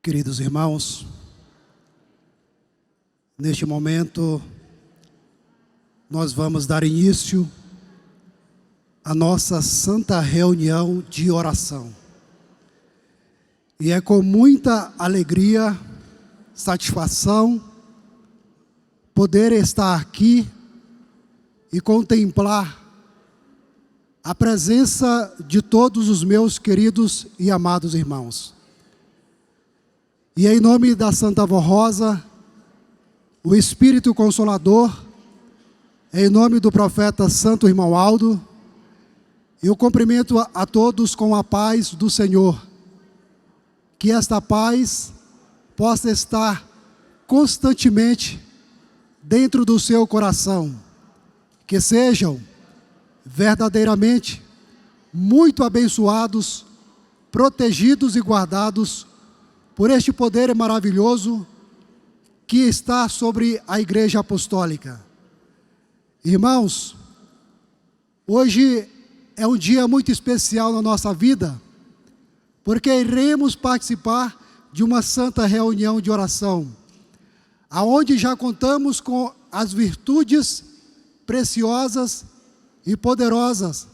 Queridos irmãos, neste momento nós vamos dar início à nossa santa reunião de oração. E é com muita alegria, satisfação, poder estar aqui e contemplar a presença de todos os meus queridos e amados irmãos. E em nome da Santa Avó Rosa, o Espírito Consolador, em nome do profeta Santo Irmão Aldo, eu cumprimento a todos com a paz do Senhor. Que esta paz possa estar constantemente dentro do seu coração. Que sejam verdadeiramente muito abençoados, protegidos e guardados por este poder maravilhoso que está sobre a Igreja Apostólica. Irmãos, hoje é um dia muito especial na nossa vida, porque iremos participar de uma santa reunião de oração, aonde já contamos com as virtudes preciosas e poderosas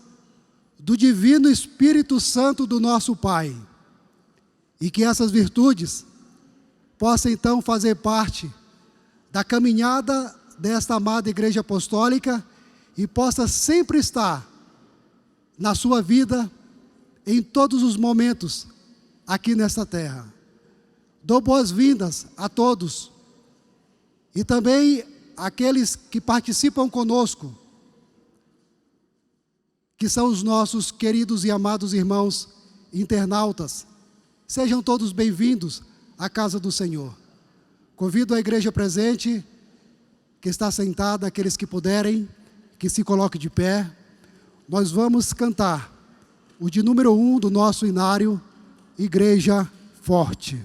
do Divino Espírito Santo do nosso Pai. E que essas virtudes possam então fazer parte da caminhada desta amada Igreja Apostólica e possa sempre estar na sua vida, em todos os momentos, aqui nesta terra. Dou boas-vindas a todos e também àqueles que participam conosco, que são os nossos queridos e amados irmãos internautas. Sejam todos bem-vindos à casa do Senhor. Convido a igreja presente, que está sentada, aqueles que puderem, que se coloquem de pé. Nós vamos cantar o de número 1 do nosso inário, Igreja Forte.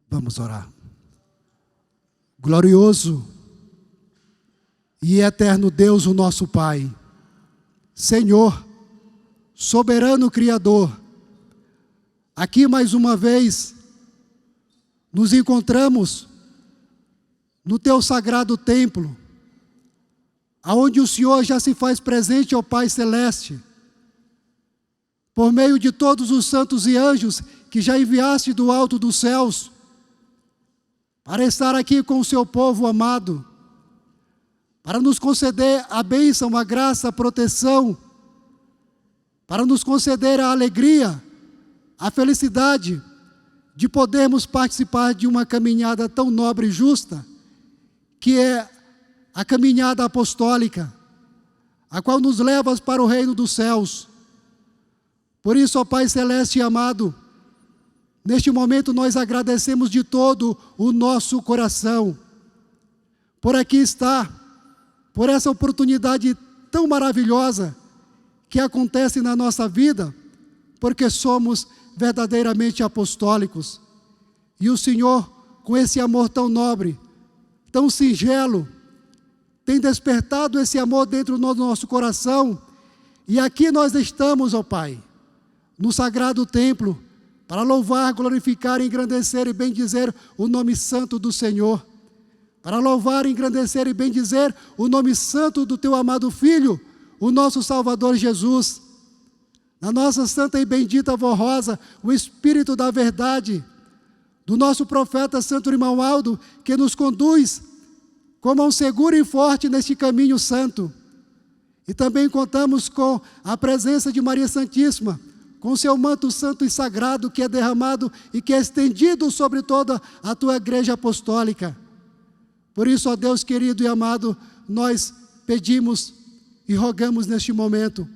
Vamos orar. Glorioso e eterno Deus, o nosso Pai, Senhor, soberano Criador, aqui mais uma vez nos encontramos no Teu sagrado templo, aonde o Senhor já se faz presente, ó Pai Celeste, por meio de todos os santos e anjos que já enviaste do alto dos céus, para estar aqui com o seu povo amado, para nos conceder a bênção, a graça, a proteção, para nos conceder a alegria, a felicidade de podermos participar de uma caminhada tão nobre e justa, que é a caminhada apostólica, a qual nos leva para o reino dos céus. Por isso, ó Pai Celeste e amado, neste momento nós agradecemos de todo o nosso coração, por aqui estar, por essa oportunidade tão maravilhosa que acontece na nossa vida, porque somos verdadeiramente apostólicos. E o Senhor, com esse amor tão nobre, tão singelo, tem despertado esse amor dentro do nosso coração, e aqui nós estamos, ó Pai, no sagrado templo, para louvar, glorificar, engrandecer e bendizer o nome santo do Senhor, para louvar, engrandecer e bendizer o nome santo do Teu amado Filho, o nosso Salvador Jesus. na nossa santa e bendita avó Rosa, o Espírito da verdade, do nosso profeta Santo Irmão Aldo, que nos conduz como a um seguro e forte neste caminho santo. E também contamos com a presença de Maria Santíssima, com seu manto santo e sagrado que é derramado e que é estendido sobre toda a tua igreja apostólica. Por isso, ó Deus querido e amado, nós pedimos e rogamos neste momento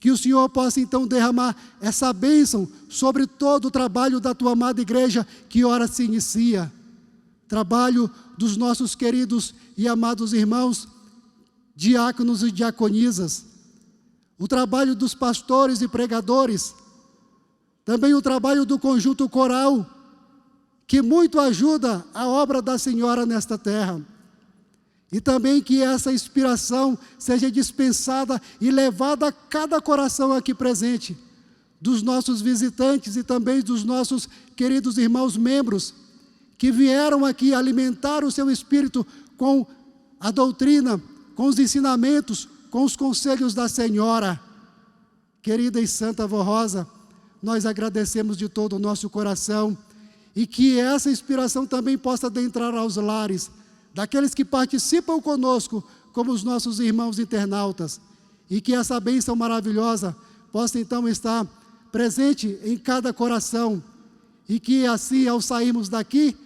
que o Senhor possa então derramar essa bênção sobre todo o trabalho da tua amada igreja que ora se inicia. Trabalho dos nossos queridos e amados irmãos, diáconos e diaconisas, o trabalho dos pastores e pregadores, também o trabalho do conjunto coral, que muito ajuda a obra da Senhora nesta terra. E também que essa inspiração seja dispensada e levada a cada coração aqui presente, dos nossos visitantes e também dos nossos queridos irmãos membros, que vieram aqui alimentar o seu espírito com a doutrina, com os ensinamentos, com os conselhos da Senhora. Querida e santa avó Rosa, nós agradecemos de todo o nosso coração e que essa inspiração também possa adentrar aos lares daqueles que participam conosco, como os nossos irmãos internautas, e que essa bênção maravilhosa possa então estar presente em cada coração, e que assim, ao sairmos daqui,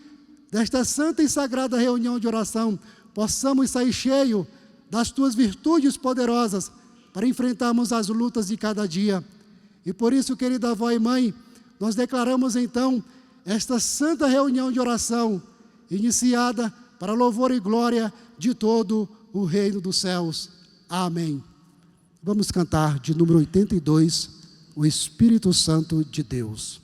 desta santa e sagrada reunião de oração, possamos sair cheio das tuas virtudes poderosas para enfrentarmos as lutas de cada dia. E por isso, querida avó e mãe, nós declaramos então esta santa reunião de oração, iniciada para louvor e glória de todo o reino dos céus. Amém. Vamos cantar de número 82, o Espírito Santo de Deus.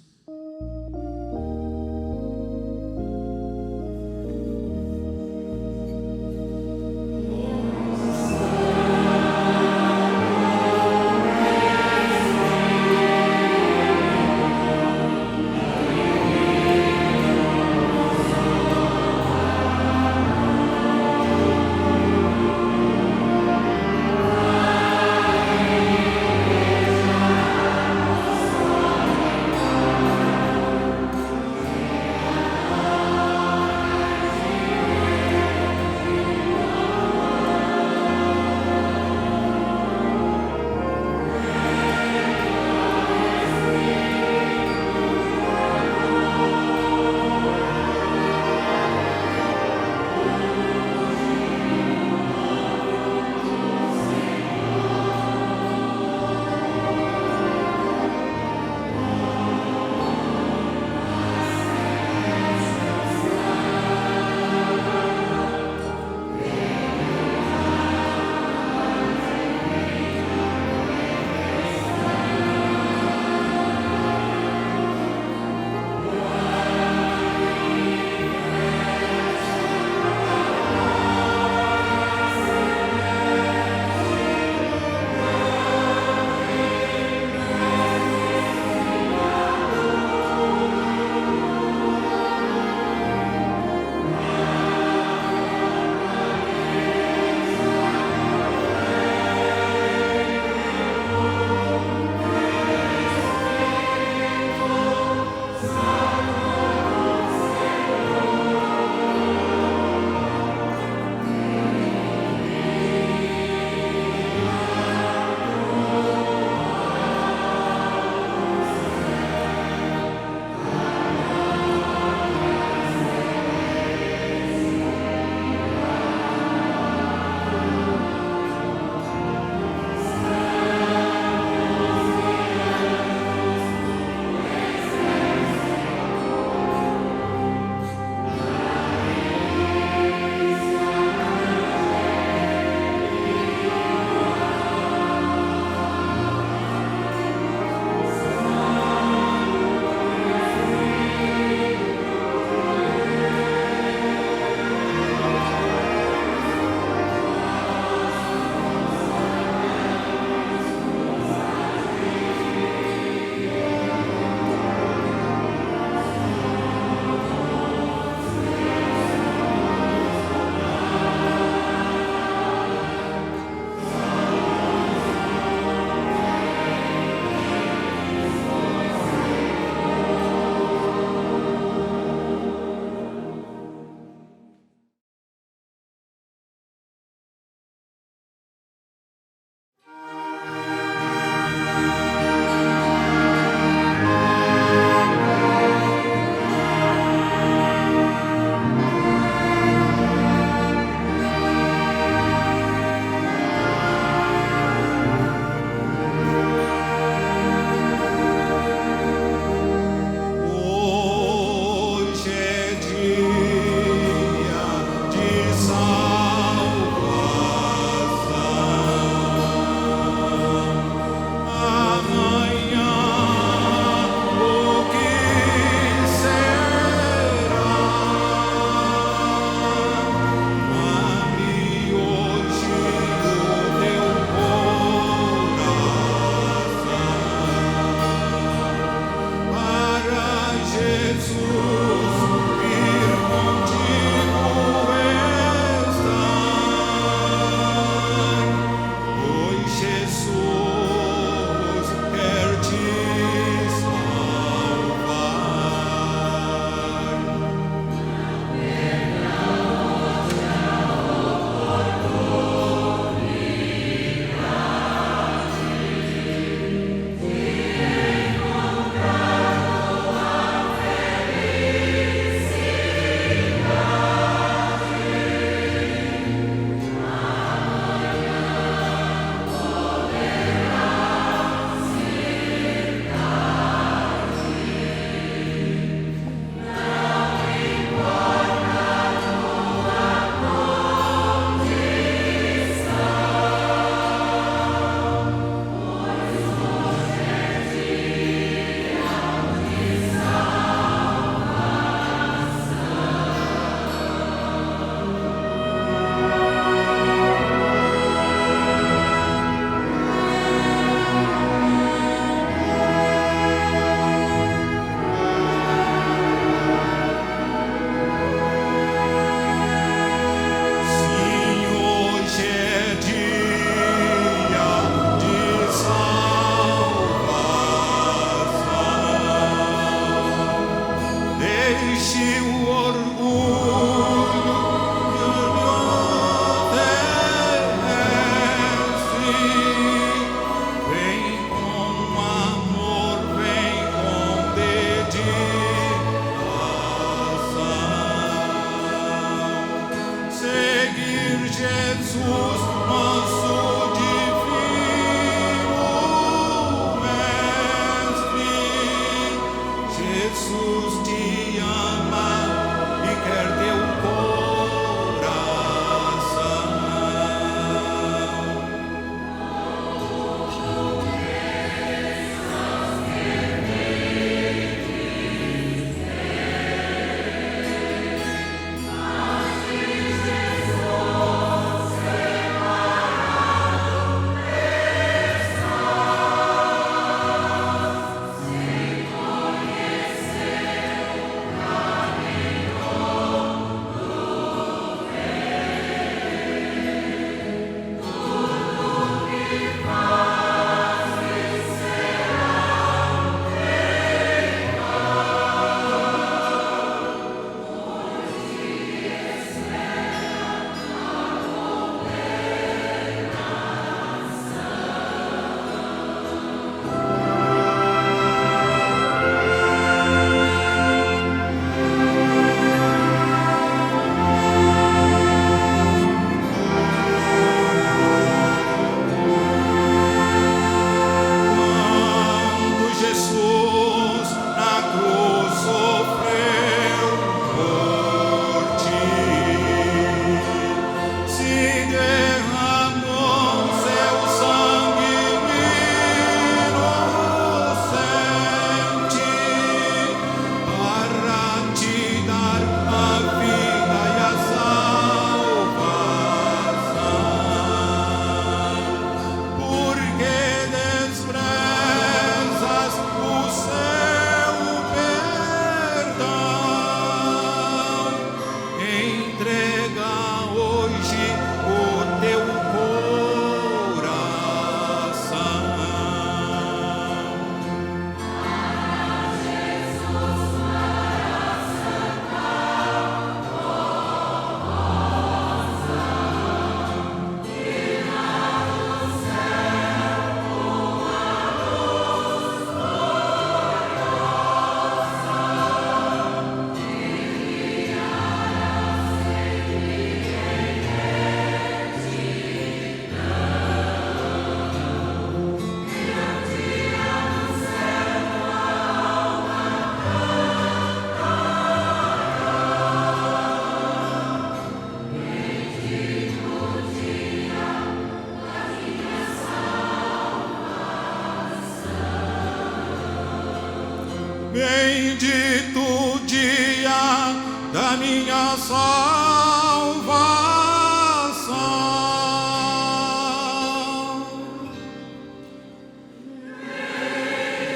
Bendito o dia da minha salvação. Bendito o dia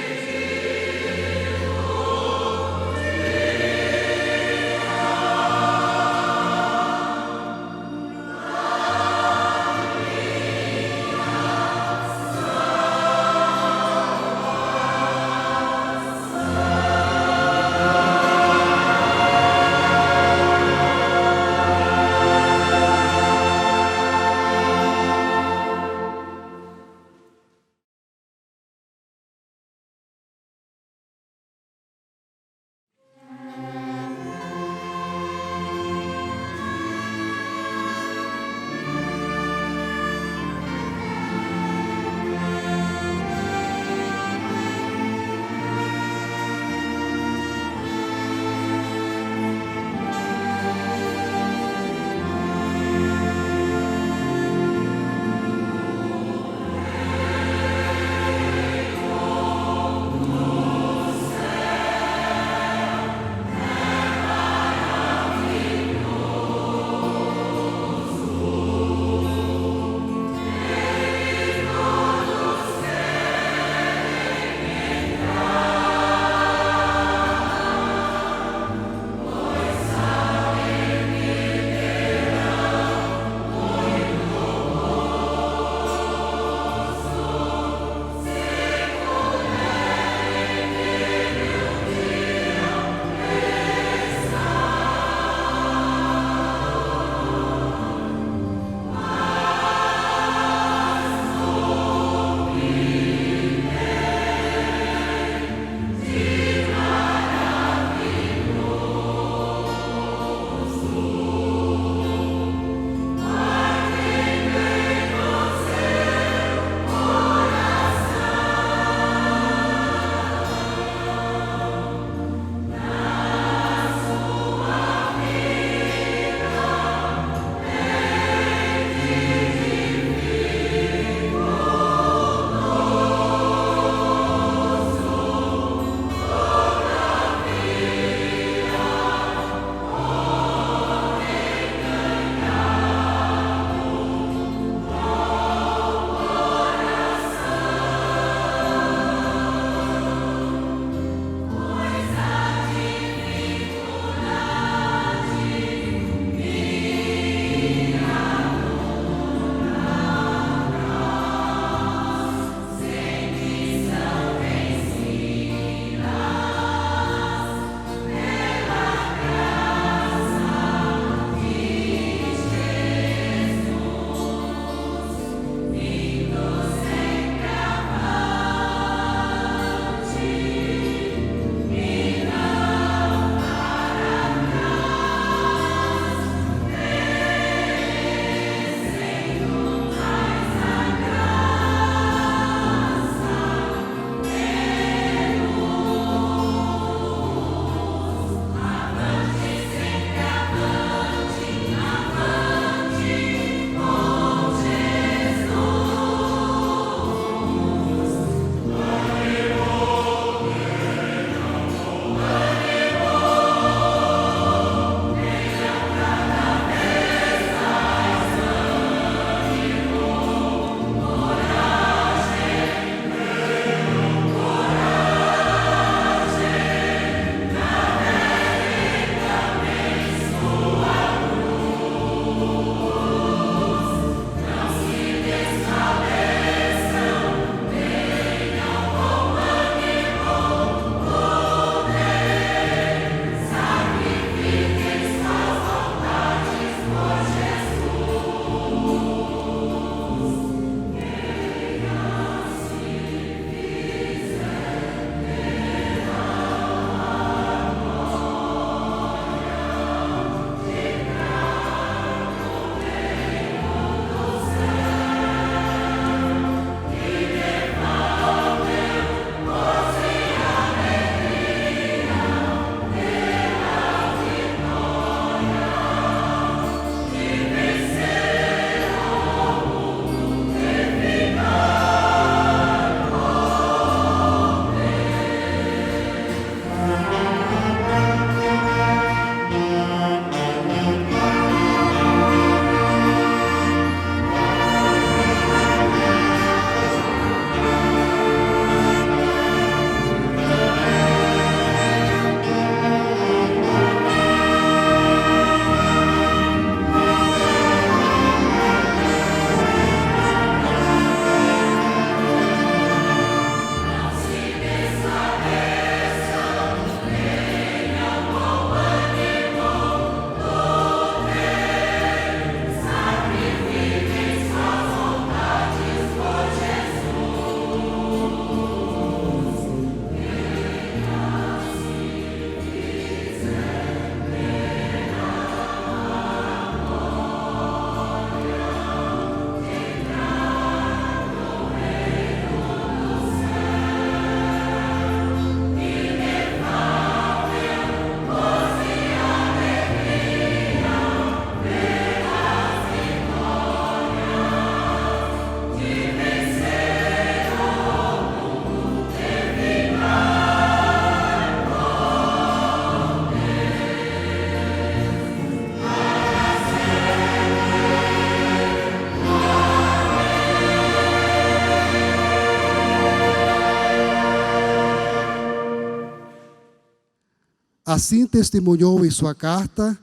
Assim testemunhou em sua carta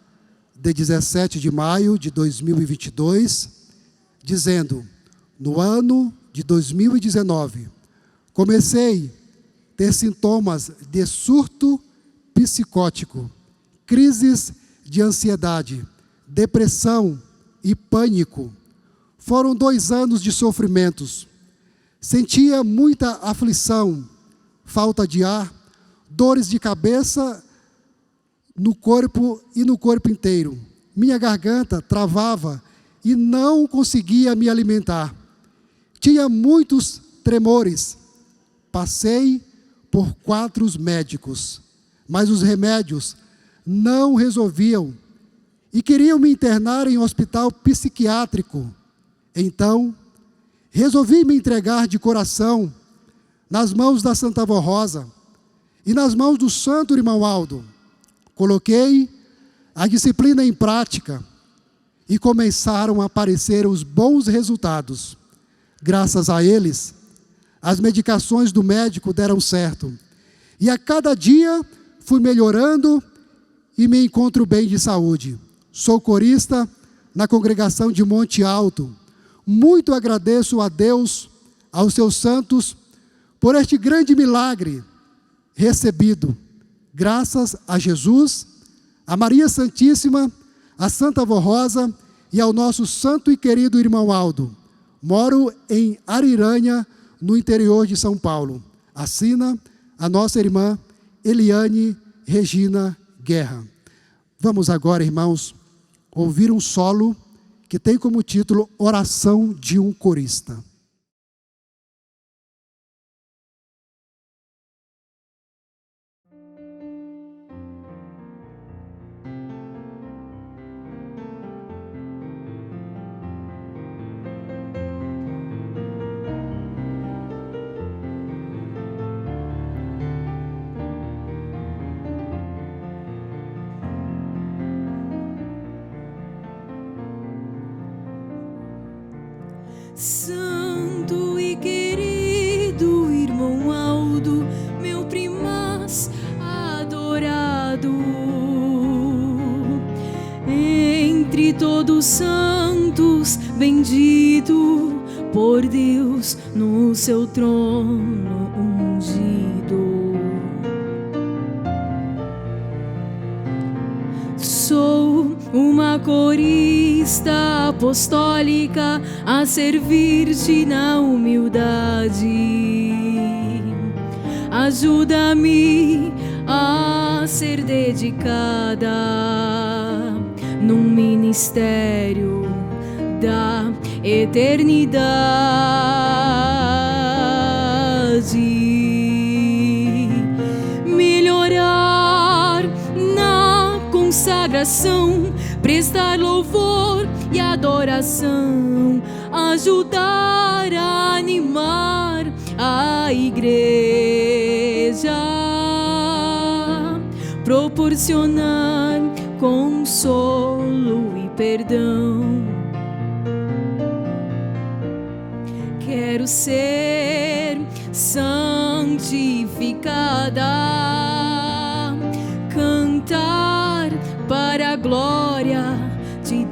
de 17 de maio de 2022, dizendo: no ano de 2019, comecei a ter sintomas de surto psicótico, crises de ansiedade, depressão e pânico. Foram 2 anos de sofrimentos. Sentia muita aflição, falta de ar, dores de cabeça no corpo e no corpo inteiro. Minha garganta travava e não conseguia me alimentar. Tinha muitos tremores. Passei por 4 médicos, mas os remédios não resolviam e queriam me internar em um hospital psiquiátrico. Então, resolvi me entregar de coração nas mãos da Santa Avó Rosa e nas mãos do Santo Irmão Aldo. Coloquei a disciplina em prática e começaram a aparecer os bons resultados. Graças a eles, as medicações do médico deram certo. E a cada dia fui melhorando e me encontro bem de saúde. Sou corista na congregação de Monte Alto. Muito agradeço a Deus, aos seus santos, por este grande milagre recebido. Graças a Jesus, a Maria Santíssima, a Santa Avó Rosa e ao nosso santo e querido irmão Aldo. Moro em Ariranha, no interior de São Paulo. Assina a nossa irmã Eliane Regina Guerra. Vamos agora, irmãos, ouvir um solo que tem como título Oração de um Corista. Santo e querido irmão Aldo, meu primaz adorado, entre todos santos, bendito por Deus no seu trono ungido. Sou uma corista apostólica a servir-te na humildade. Ajuda-me a ser dedicada num ministério da eternidade. Melhorar na consagração, prestar louvor e adoração, ajudar a animar a igreja, proporcionar consolo e perdão. Quero ser santificada, cantar para a glória de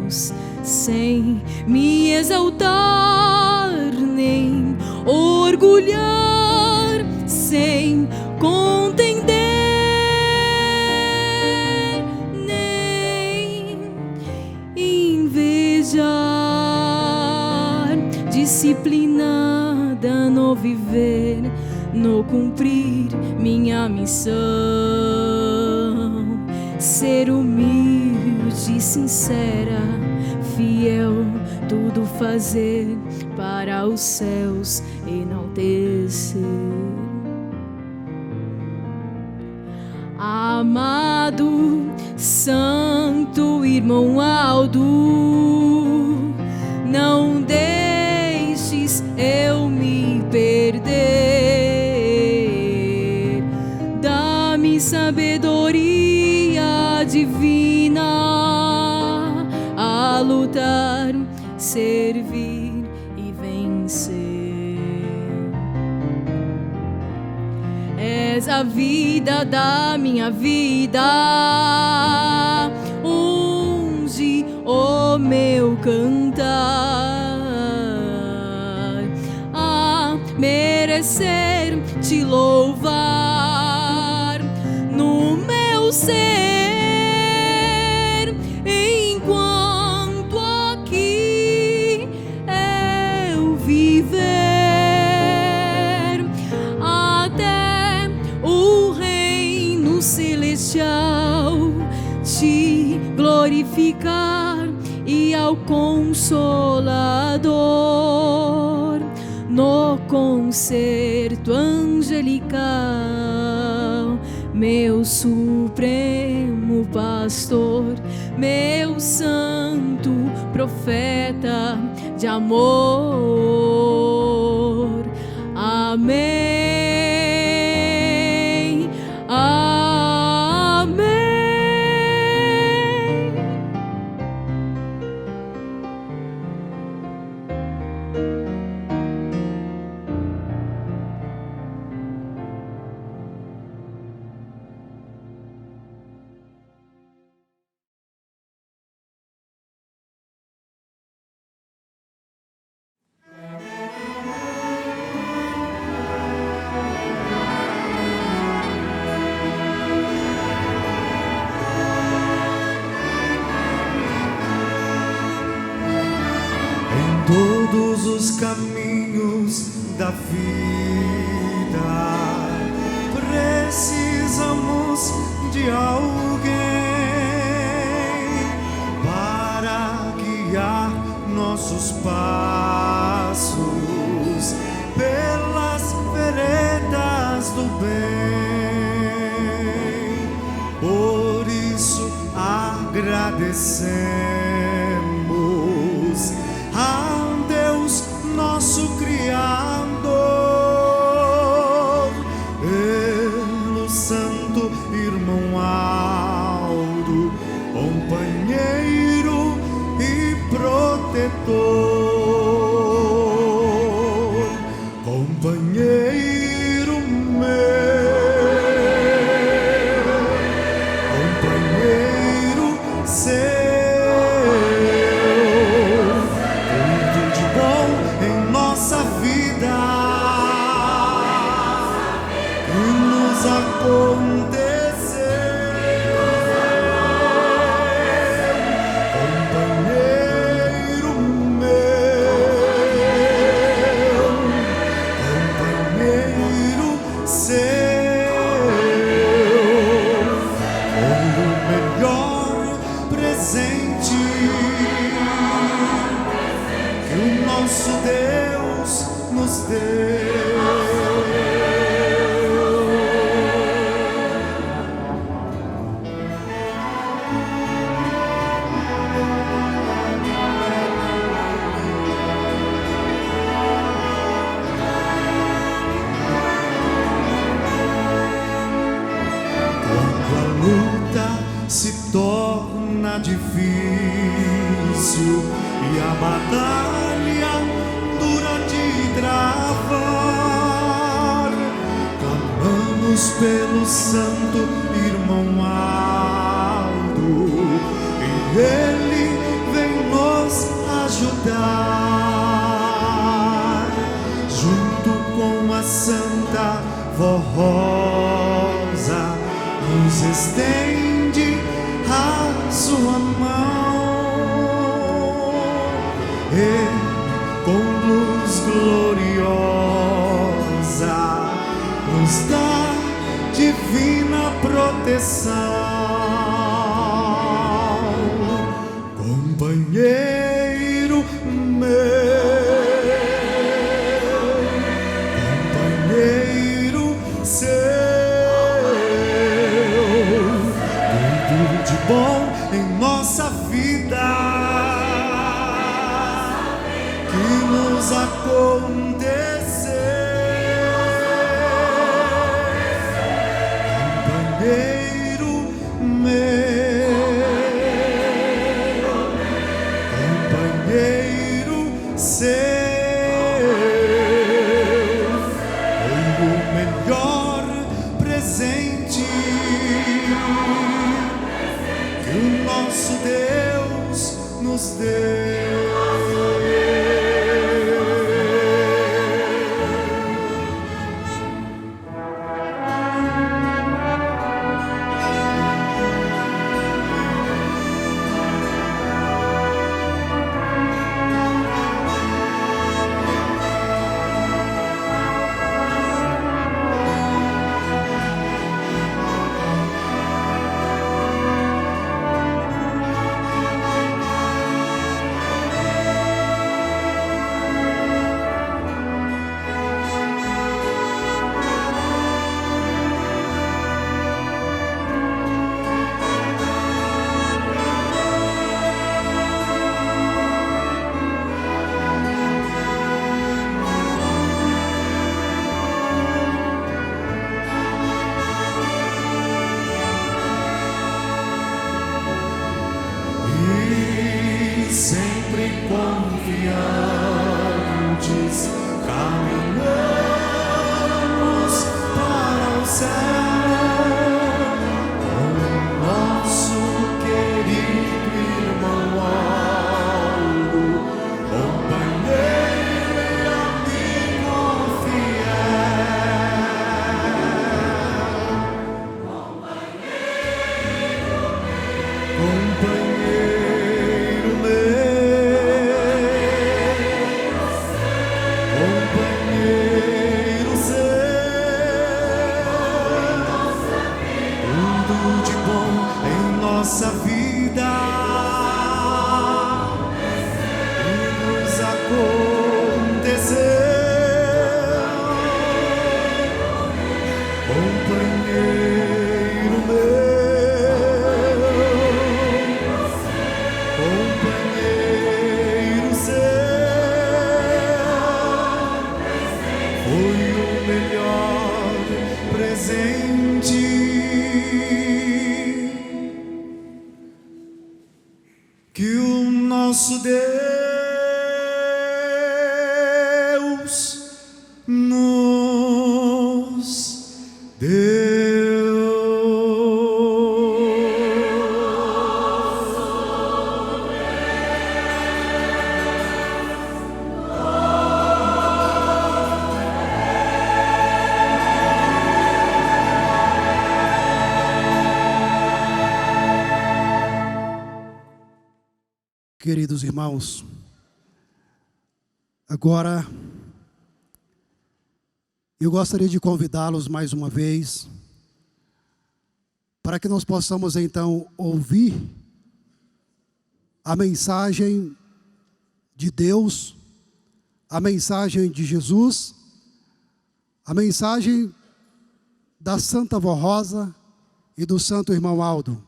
Deus, sem me exaltar nem orgulhar, sem contender nem invejar, disciplinada no viver, no cumprir minha missão, ser humilde, sincera, fiel, tudo fazer para os céus enaltecer. Amado, santo irmão Aldo, não deixes eu me perder, dá-me sabedoria divina a lutar, servir e vencer. És és a vida da minha vida. Unge o meu cantar a merecer te louvar no meu ser, enquanto aqui eu viver, até o reino celestial te glorificar e ao Consolador no concerto angelical, meu supremo pastor, meu santo profeta de amor. Amém. Amém. Todos os caminhos da vida precisamos de alguém para guiar nossos passos pelas veredas do bem. Por isso agradecemos a Deus nosso Criador, pelo santo irmão Aldo, companheiro e protetor, companheiro meu, companheiro seu. Difícil e a batalha dura de travar, clamamos pelo santo irmão Aldo e ele vem nos ajudar, junto com a Santa Vó Rosa, nos estende a sua mão e com luz gloriosa nos dá divina proteção. Companheiro meu, companheiro seu, tudo de bom em nossa vida que nos aconteceu. Companheiro meu, companheiro seu, foi o melhor presente nosso Deus nos deu. Sempre confiantes, caminhamos para o céu, com o nosso querido irmão Aldo, companheiro e amigo fiel. Companheiro meu, companheiro seu, tudo de bom em nossa vida e nos aconteceu. Companheiro meu, companheiro seu, foi o melhor presente que o nosso Deus nos deu. Queridos irmãos, agora eu gostaria de convidá-los mais uma vez para que nós possamos então ouvir a mensagem de Deus, a mensagem de Jesus, a mensagem da Santa Vó Rosa e do Santo Irmão Aldo,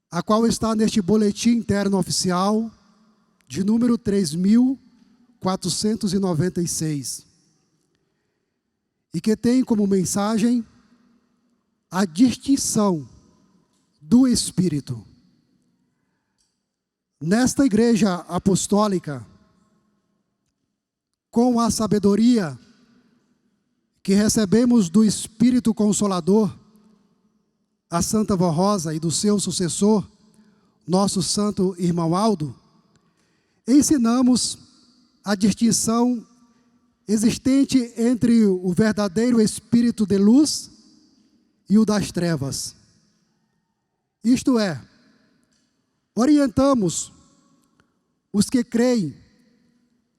a qual está neste boletim interno oficial de número 3.496, e que tem como mensagem a distinção do Espírito. Nesta igreja apostólica, com a sabedoria que recebemos do Espírito Consolador, a Santa Vó Rosa e do seu sucessor, nosso Santo Irmão Aldo, ensinamos a distinção existente entre o verdadeiro Espírito de luz e o das trevas. Isto é, orientamos os que creem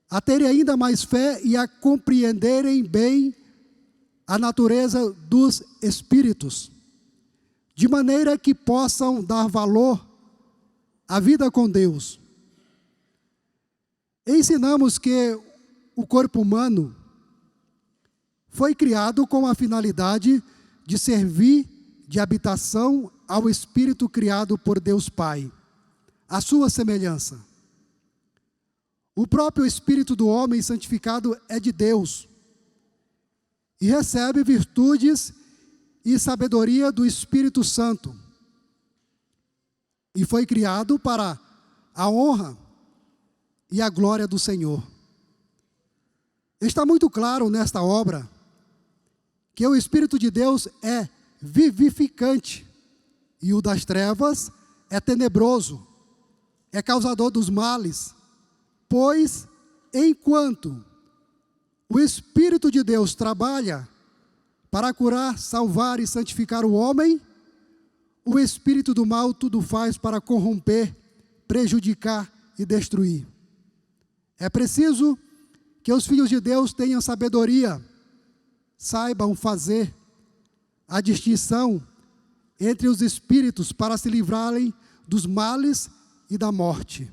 a terem ainda mais fé e a compreenderem bem a natureza dos Espíritos, de maneira que possam dar valor à vida com Deus. Ensinamos que o corpo humano foi criado com a finalidade de servir de habitação ao Espírito criado por Deus Pai, à sua semelhança. O próprio Espírito do homem santificado é de Deus e recebe virtudes e sabedoria do Espírito Santo, e foi criado para a honra e a glória do Senhor. Está muito claro nesta obra que o Espírito de Deus é vivificante e o das trevas é tenebroso, é causador dos males, pois enquanto o Espírito de Deus trabalha para curar, salvar e santificar o homem, o espírito do mal tudo faz para corromper, prejudicar e destruir. É preciso que os filhos de Deus tenham sabedoria, saibam fazer a distinção entre os espíritos para se livrarem dos males e da morte.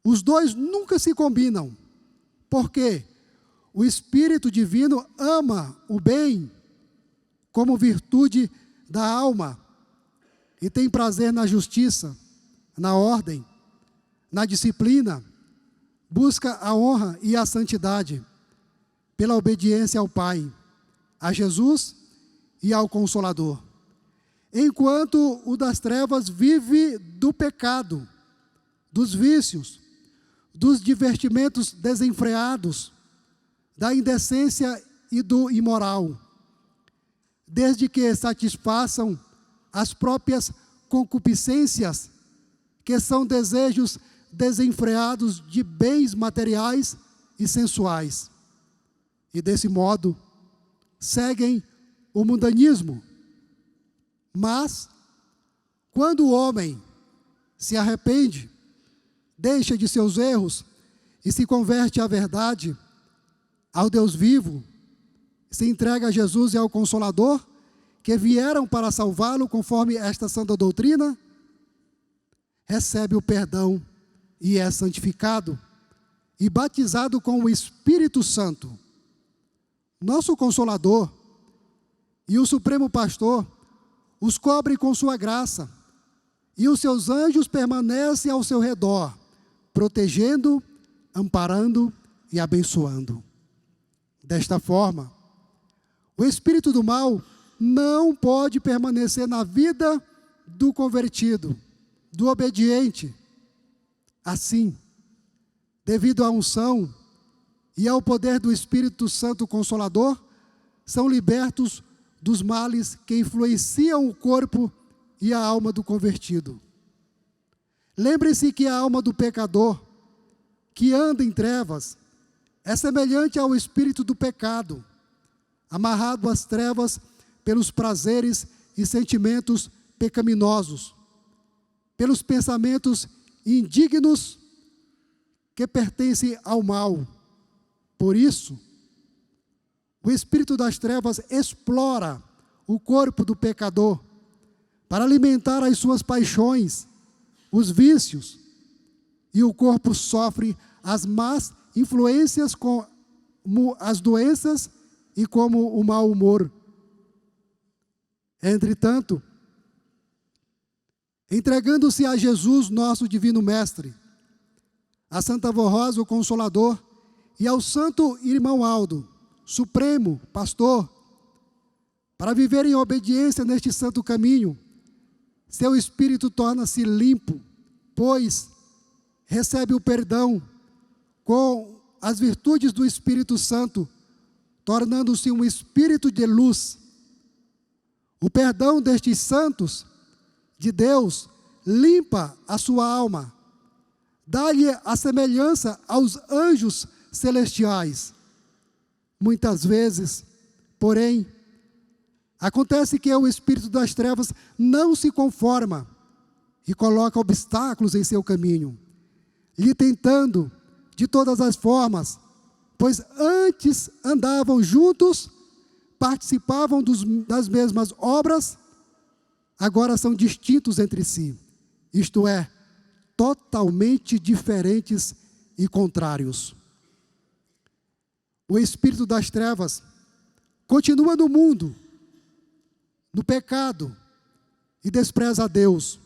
Os dois nunca se combinam, porque o Espírito Divino ama o bem como virtude da alma e tem prazer na justiça, na ordem, na disciplina, busca a honra e a santidade pela obediência ao Pai, a Jesus e ao Consolador. Enquanto o das trevas vive do pecado, dos vícios, dos divertimentos desenfreados, da indecência e do imoral, desde que satisfaçam as próprias concupiscências, que são desejos desenfreados de bens materiais e sensuais. E desse modo, seguem o mundanismo. Mas, quando o homem se arrepende, deixa de seus erros e se converte à verdade, ao Deus vivo, se entrega a Jesus e ao Consolador, que vieram para salvá-lo conforme esta santa doutrina, recebe o perdão e é santificado e batizado com o Espírito Santo. Nosso Consolador e o Supremo Pastor os cobre com sua graça, e os seus anjos permanecem ao seu redor, protegendo, amparando e abençoando. Desta forma, o espírito do mal não pode permanecer na vida do convertido, do obediente. Assim, devido à unção e ao poder do Espírito Santo Consolador, são libertos dos males que influenciam o corpo e a alma do convertido. Lembre-se que a alma do pecador, que anda em trevas, é semelhante ao espírito do pecado, amarrado às trevas pelos prazeres e sentimentos pecaminosos, pelos pensamentos indignos que pertencem ao mal. Por isso, o espírito das trevas explora o corpo do pecador para alimentar as suas paixões, os vícios, e o corpo sofre as más influências como as doenças e como o mau humor. Entretanto, entregando-se a Jesus, nosso divino mestre, a Santa Vó Rosa, o Consolador, e ao Santo Irmão Aldo, Supremo Pastor, para viver em obediência neste santo caminho, seu espírito torna-se limpo, pois recebe o perdão com as virtudes do Espírito Santo, tornando-se um espírito de luz. O perdão destes santos de Deus limpa a sua alma, dá-lhe a semelhança aos anjos celestiais. Muitas vezes, porém, acontece que o espírito das trevas não se conforma e coloca obstáculos em seu caminho, lhe tentando de todas as formas, pois antes andavam juntos, participavam das mesmas obras, agora são distintos entre si, isto é, totalmente diferentes e contrários. O espírito das trevas continua no mundo, no pecado, e despreza a Deus.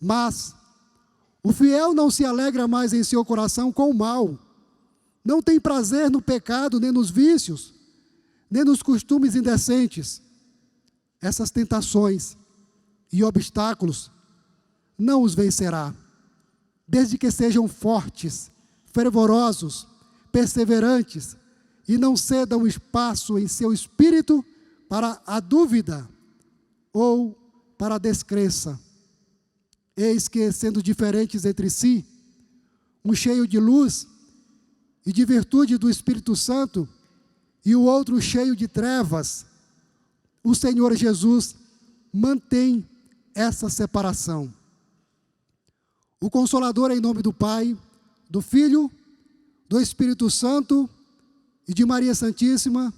Mas o fiel não se alegra mais em seu coração com o mal, não tem prazer no pecado, nem nos vícios, nem nos costumes indecentes. Essas tentações e obstáculos não os vencerá, desde que sejam fortes, fervorosos, perseverantes, e não cedam espaço em seu espírito para a dúvida ou para a descrença. Eis que, sendo diferentes entre si, um cheio de luz e de virtude do Espírito Santo, e o outro cheio de trevas, o Senhor Jesus mantém essa separação. O Consolador, em nome do Pai, do Filho, do Espírito Santo e de Maria Santíssima,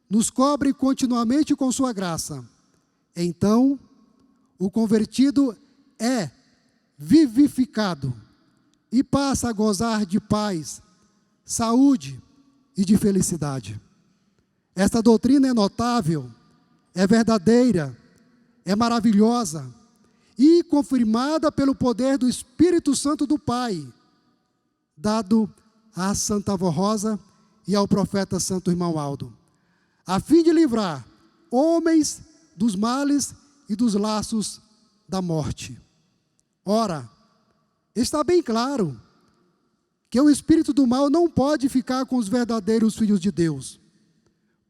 nos cobre continuamente com sua graça. Então, o convertido é vivificado e passa a gozar de paz, saúde e de felicidade. Esta doutrina é notável, é verdadeira, é maravilhosa e confirmada pelo poder do Espírito Santo do Pai, dado à Santa Avó Rosa e ao profeta Santo Irmão Aldo, a fim de livrar homens dos males e dos laços da morte. Ora, está bem claro que o espírito do mal não pode ficar com os verdadeiros filhos de Deus,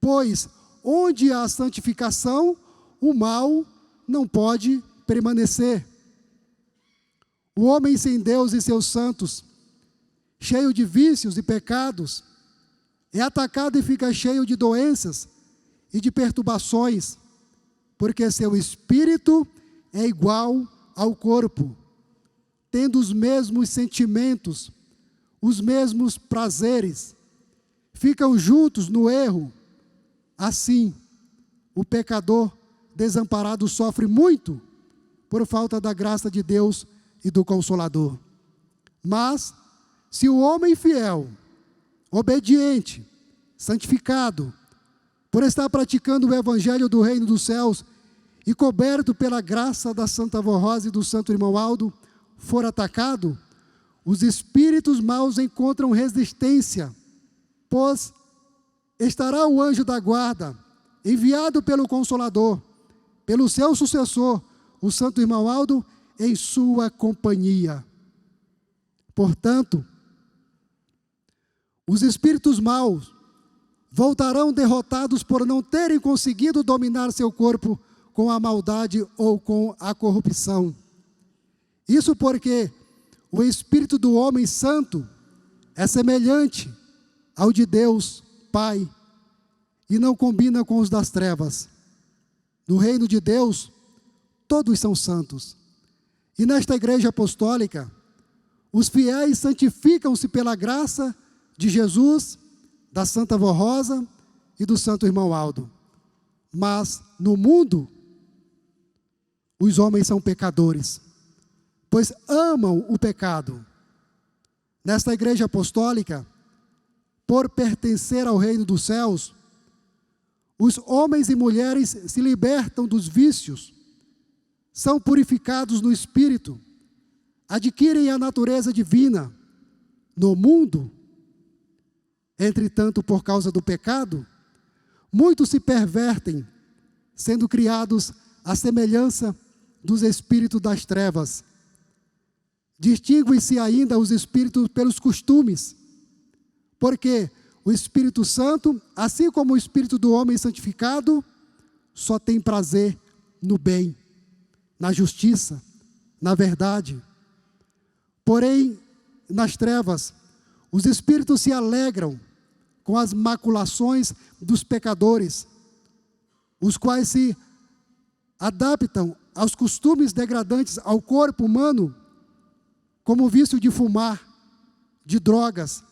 pois onde há santificação, o mal não pode permanecer. O homem sem Deus e seus santos, cheio de vícios e pecados, é atacado e fica cheio de doenças e de perturbações, porque seu espírito é igual ao corpo, tendo os mesmos sentimentos, os mesmos prazeres, ficam juntos no erro. Assim, o pecador desamparado sofre muito por falta da graça de Deus e do Consolador. Mas, se o homem fiel, obediente, santificado, por estar praticando o Evangelho do Reino dos Céus e coberto pela graça da Santa Avó Rosa e do Santo Irmão Aldo, for atacado, os espíritos maus encontram resistência, pois estará o anjo da guarda, enviado pelo Consolador, pelo seu sucessor, o Santo Irmão Aldo, em sua companhia. Portanto, os espíritos maus voltarão derrotados por não terem conseguido dominar seu corpo com a maldade ou com a corrupção. Isso porque o espírito do homem santo é semelhante ao de Deus Pai e não combina com os das trevas. No reino de Deus, todos são santos. E nesta igreja apostólica, os fiéis santificam-se pela graça de Jesus, da Santa Avó Rosa e do Santo Irmão Aldo. Mas no mundo, os homens são pecadores, pois amam o pecado. Nesta igreja apostólica, por pertencer ao reino dos céus, os homens e mulheres se libertam dos vícios, são purificados no espírito, adquirem a natureza divina. No mundo, entretanto, por causa do pecado, muitos se pervertem, sendo criados à semelhança dos espíritos das trevas. Distinguem-se ainda os espíritos pelos costumes, porque o Espírito Santo, assim como o espírito do homem santificado, só tem prazer no bem, na justiça, na verdade. Porém, nas trevas, os espíritos se alegram com as maculações dos pecadores, os quais se adaptam aos costumes degradantes ao corpo humano, como o vício de fumar, de drogas,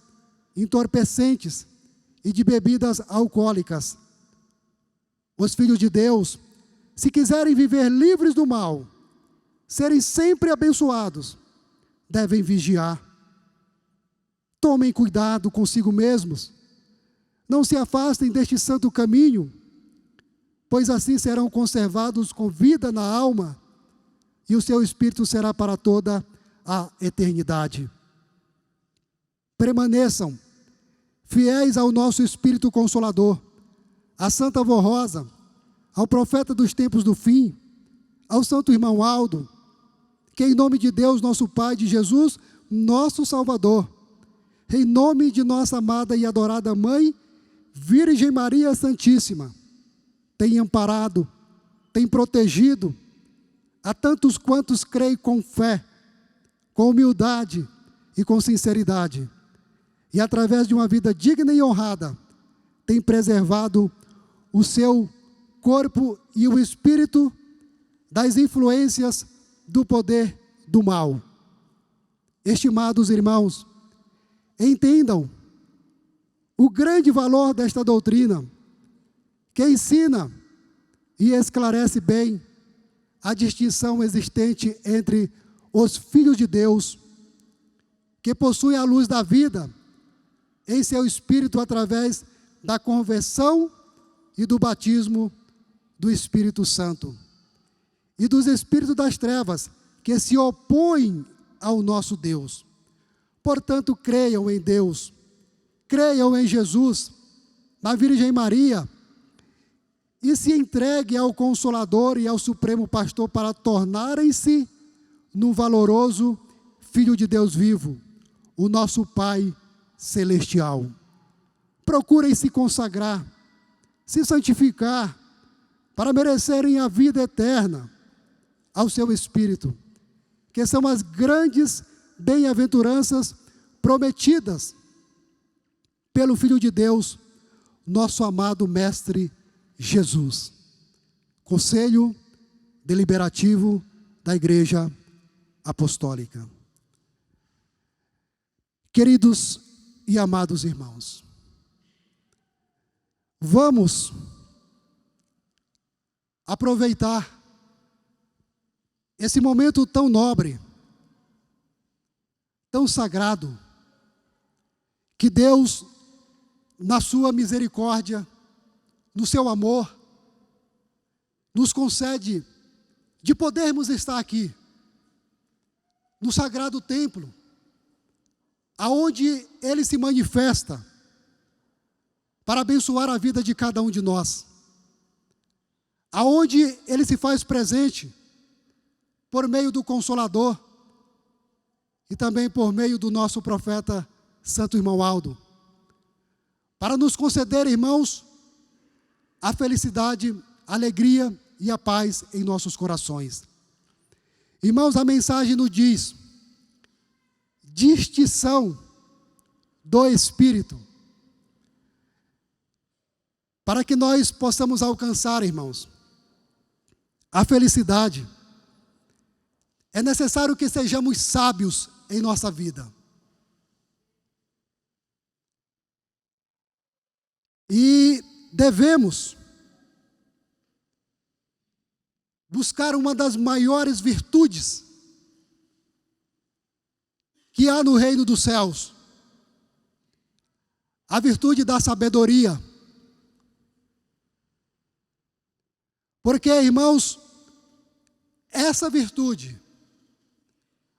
entorpecentes e de bebidas alcoólicas. Os filhos de Deus, se quiserem viver livres do mal, serem sempre abençoados, devem vigiar. Tomem cuidado consigo mesmos, não se afastem deste santo caminho, pois assim serão conservados com vida na alma, e o seu espírito será para toda a eternidade. Permaneçam fiéis ao nosso Espírito Consolador, à Santa Avó Rosa, ao profeta dos tempos do fim, ao Santo Irmão Aldo, que em nome de Deus, nosso Pai, de Jesus, nosso Salvador, em nome de nossa amada e adorada Mãe, Virgem Maria Santíssima, tem amparado, tem protegido, a tantos quantos creem com fé, com humildade e com sinceridade, e através de uma vida digna e honrada, tem preservado o seu corpo e o espírito das influências do poder do mal. Estimados irmãos, entendam o grande valor desta doutrina, que ensina e esclarece bem a distinção existente entre os filhos de Deus, que possuem a luz da vida em seu espírito através da conversão e do batismo do Espírito Santo, e dos espíritos das trevas, que se opõem ao nosso Deus. Portanto, creiam em Deus, creiam em Jesus, na Virgem Maria, e se entreguem ao Consolador e ao Supremo Pastor para tornarem-se num valoroso Filho de Deus vivo, o nosso Pai Celestial. Procurem se consagrar, se santificar, para merecerem a vida eterna ao seu Espírito, que são as grandes bem-aventuranças prometidas pelo Filho de Deus, nosso amado Mestre Jesus. Conselho Deliberativo da Igreja Apostólica. Queridos e amados irmãos, vamos aproveitar esse momento tão nobre, tão sagrado, que Deus, na sua misericórdia, no seu amor, nos concede de podermos estar aqui, no sagrado templo, aonde Ele se manifesta para abençoar a vida de cada um de nós, aonde Ele se faz presente por meio do Consolador e também por meio do nosso profeta Santo Irmão Aldo, para nos conceder, irmãos, a felicidade, a alegria e a paz em nossos corações. Irmãos, a mensagem nos diz: distinção do Espírito, para que nós possamos alcançar, irmãos, a felicidade. É necessário que sejamos sábios em nossa vida. E devemos buscar uma das maiores virtudes que há no reino dos céus, a virtude da sabedoria. Porque, irmãos, essa virtude,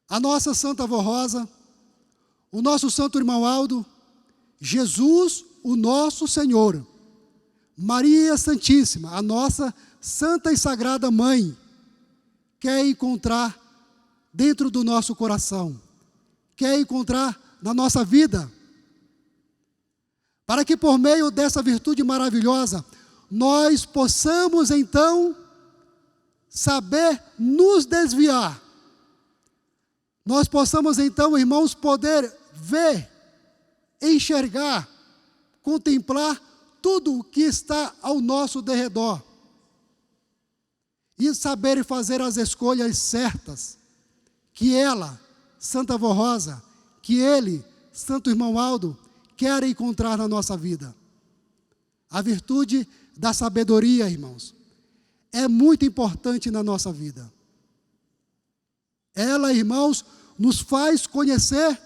a nossa Santa Avó Rosa, o nosso Santo Irmão Aldo, Jesus, o nosso Senhor, Maria Santíssima, a nossa Santa e Sagrada Mãe, quer encontrar dentro do nosso coração, quer encontrar na nossa vida, para que por meio dessa virtude maravilhosa, nós possamos então saber nos desviar. Nós possamos então, irmãos, poder ver, enxergar, contemplar tudo o que está ao nosso derredor. E saber fazer as escolhas certas, que ela, Santa Avó Rosa, que ele, Santo Irmão Aldo, quer encontrar na nossa vida. A virtude da sabedoria, irmãos, é muito importante na nossa vida. Ela, irmãos, nos faz conhecer,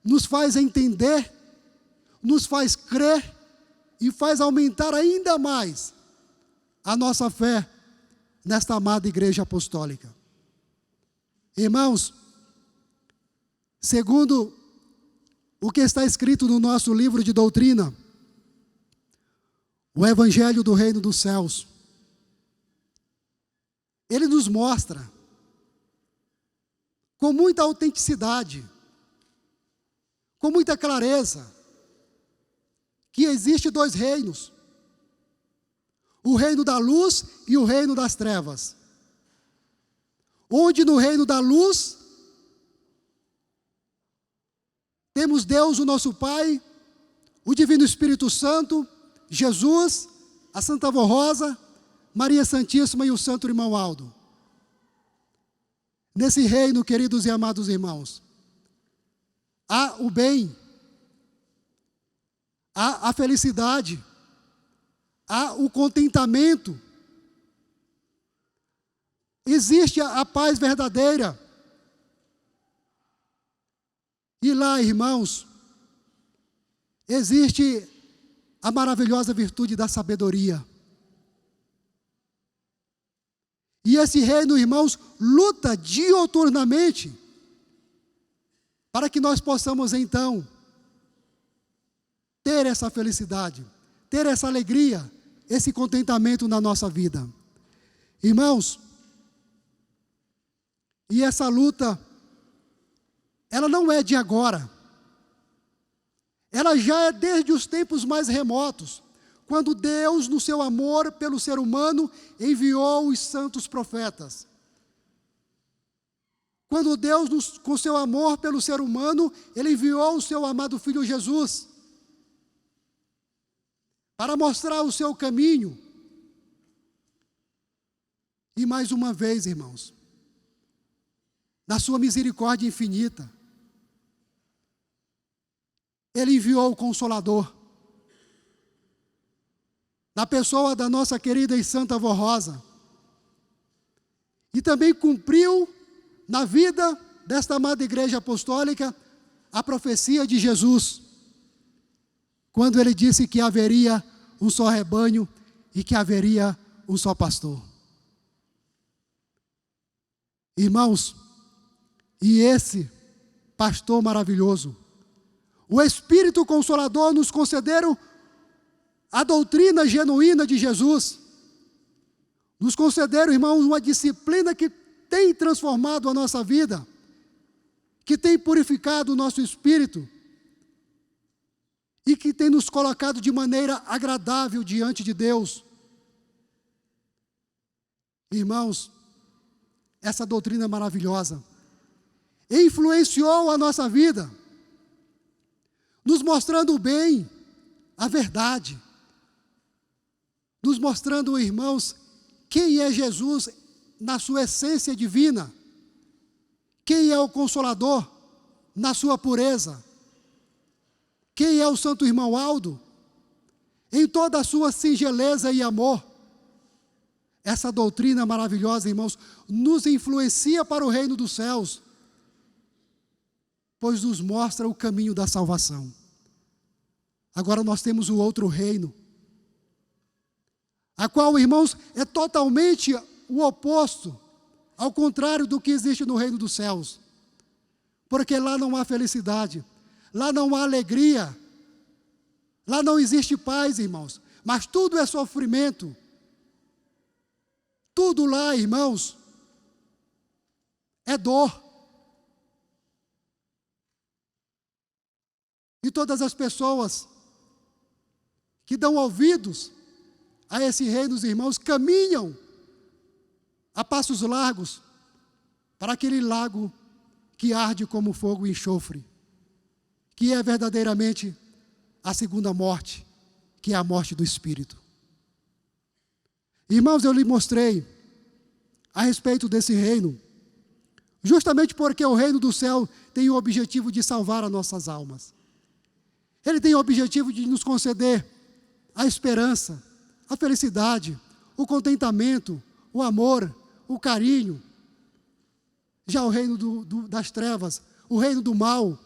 nos faz entender, nos faz crer e faz aumentar ainda mais a nossa fé nesta amada Igreja Apostólica. Irmãos, segundo o que está escrito no nosso livro de doutrina, o Evangelho do Reino dos Céus, ele nos mostra com muita autenticidade, com muita clareza, que existe dois reinos: o reino da luz e o reino das trevas. onde no reino da luz temos Deus, o nosso Pai, o Divino Espírito Santo, Jesus, a Santa Avó Rosa, Maria Santíssima e o Santo Irmão Aldo. Nesse reino, queridos e amados irmãos, há o bem, há a felicidade, há o contentamento, existe a paz verdadeira. E lá, irmãos, existe a maravilhosa virtude da sabedoria. E esse reino, irmãos, luta diuturnamente para que nós possamos, então, ter essa felicidade, ter essa alegria, esse contentamento na nossa vida. Irmãos, e essa luta, ela não é de agora. Ela já é desde os tempos mais remotos, quando Deus, no seu amor pelo ser humano, enviou os santos profetas. Quando Deus, com seu amor pelo ser humano, Ele enviou o seu amado Filho Jesus, para mostrar o seu caminho. E mais uma vez, irmãos, na sua misericórdia infinita, Ele enviou o Consolador, na pessoa da nossa querida e santa Avó Rosa, e também cumpriu na vida desta amada Igreja Apostólica a profecia de Jesus, quando Ele disse que haveria um só rebanho e que haveria um só pastor. Irmãos, e esse pastor maravilhoso, o Espírito Consolador, nos concederam a doutrina genuína de Jesus, nos concederam, irmãos, uma disciplina que tem transformado a nossa vida, que tem purificado o nosso espírito e que tem nos colocado de maneira agradável diante de Deus. Irmãos, essa doutrina maravilhosa influenciou a nossa vida, nos mostrando o bem, a verdade, nos mostrando, irmãos, quem é Jesus na sua essência divina, quem é o Consolador na sua pureza, quem é o Santo Irmão Aldo em toda a sua singeleza e amor. Essa doutrina maravilhosa, irmãos, nos influencia para o reino dos céus, pois nos mostra o caminho da salvação. Agora nós temos o outro reino, a qual, irmãos, é totalmente o oposto, ao contrário do que existe no reino dos céus. Porque lá não há felicidade, lá não há alegria, lá não existe paz, irmãos, mas tudo é sofrimento. Tudo lá, irmãos, é dor. E todas as pessoas que dão ouvidos a esse reino, os irmãos, caminham a passos largos para aquele lago que arde como fogo e enxofre, que é verdadeiramente a segunda morte, que é a morte do Espírito. Irmãos, eu lhe mostrei a respeito desse reino, justamente porque o reino do céu tem o objetivo de salvar as nossas almas. Ele tem o objetivo de nos conceder a esperança, a felicidade, o contentamento, o amor, o carinho. Já o reino das trevas, o reino do mal,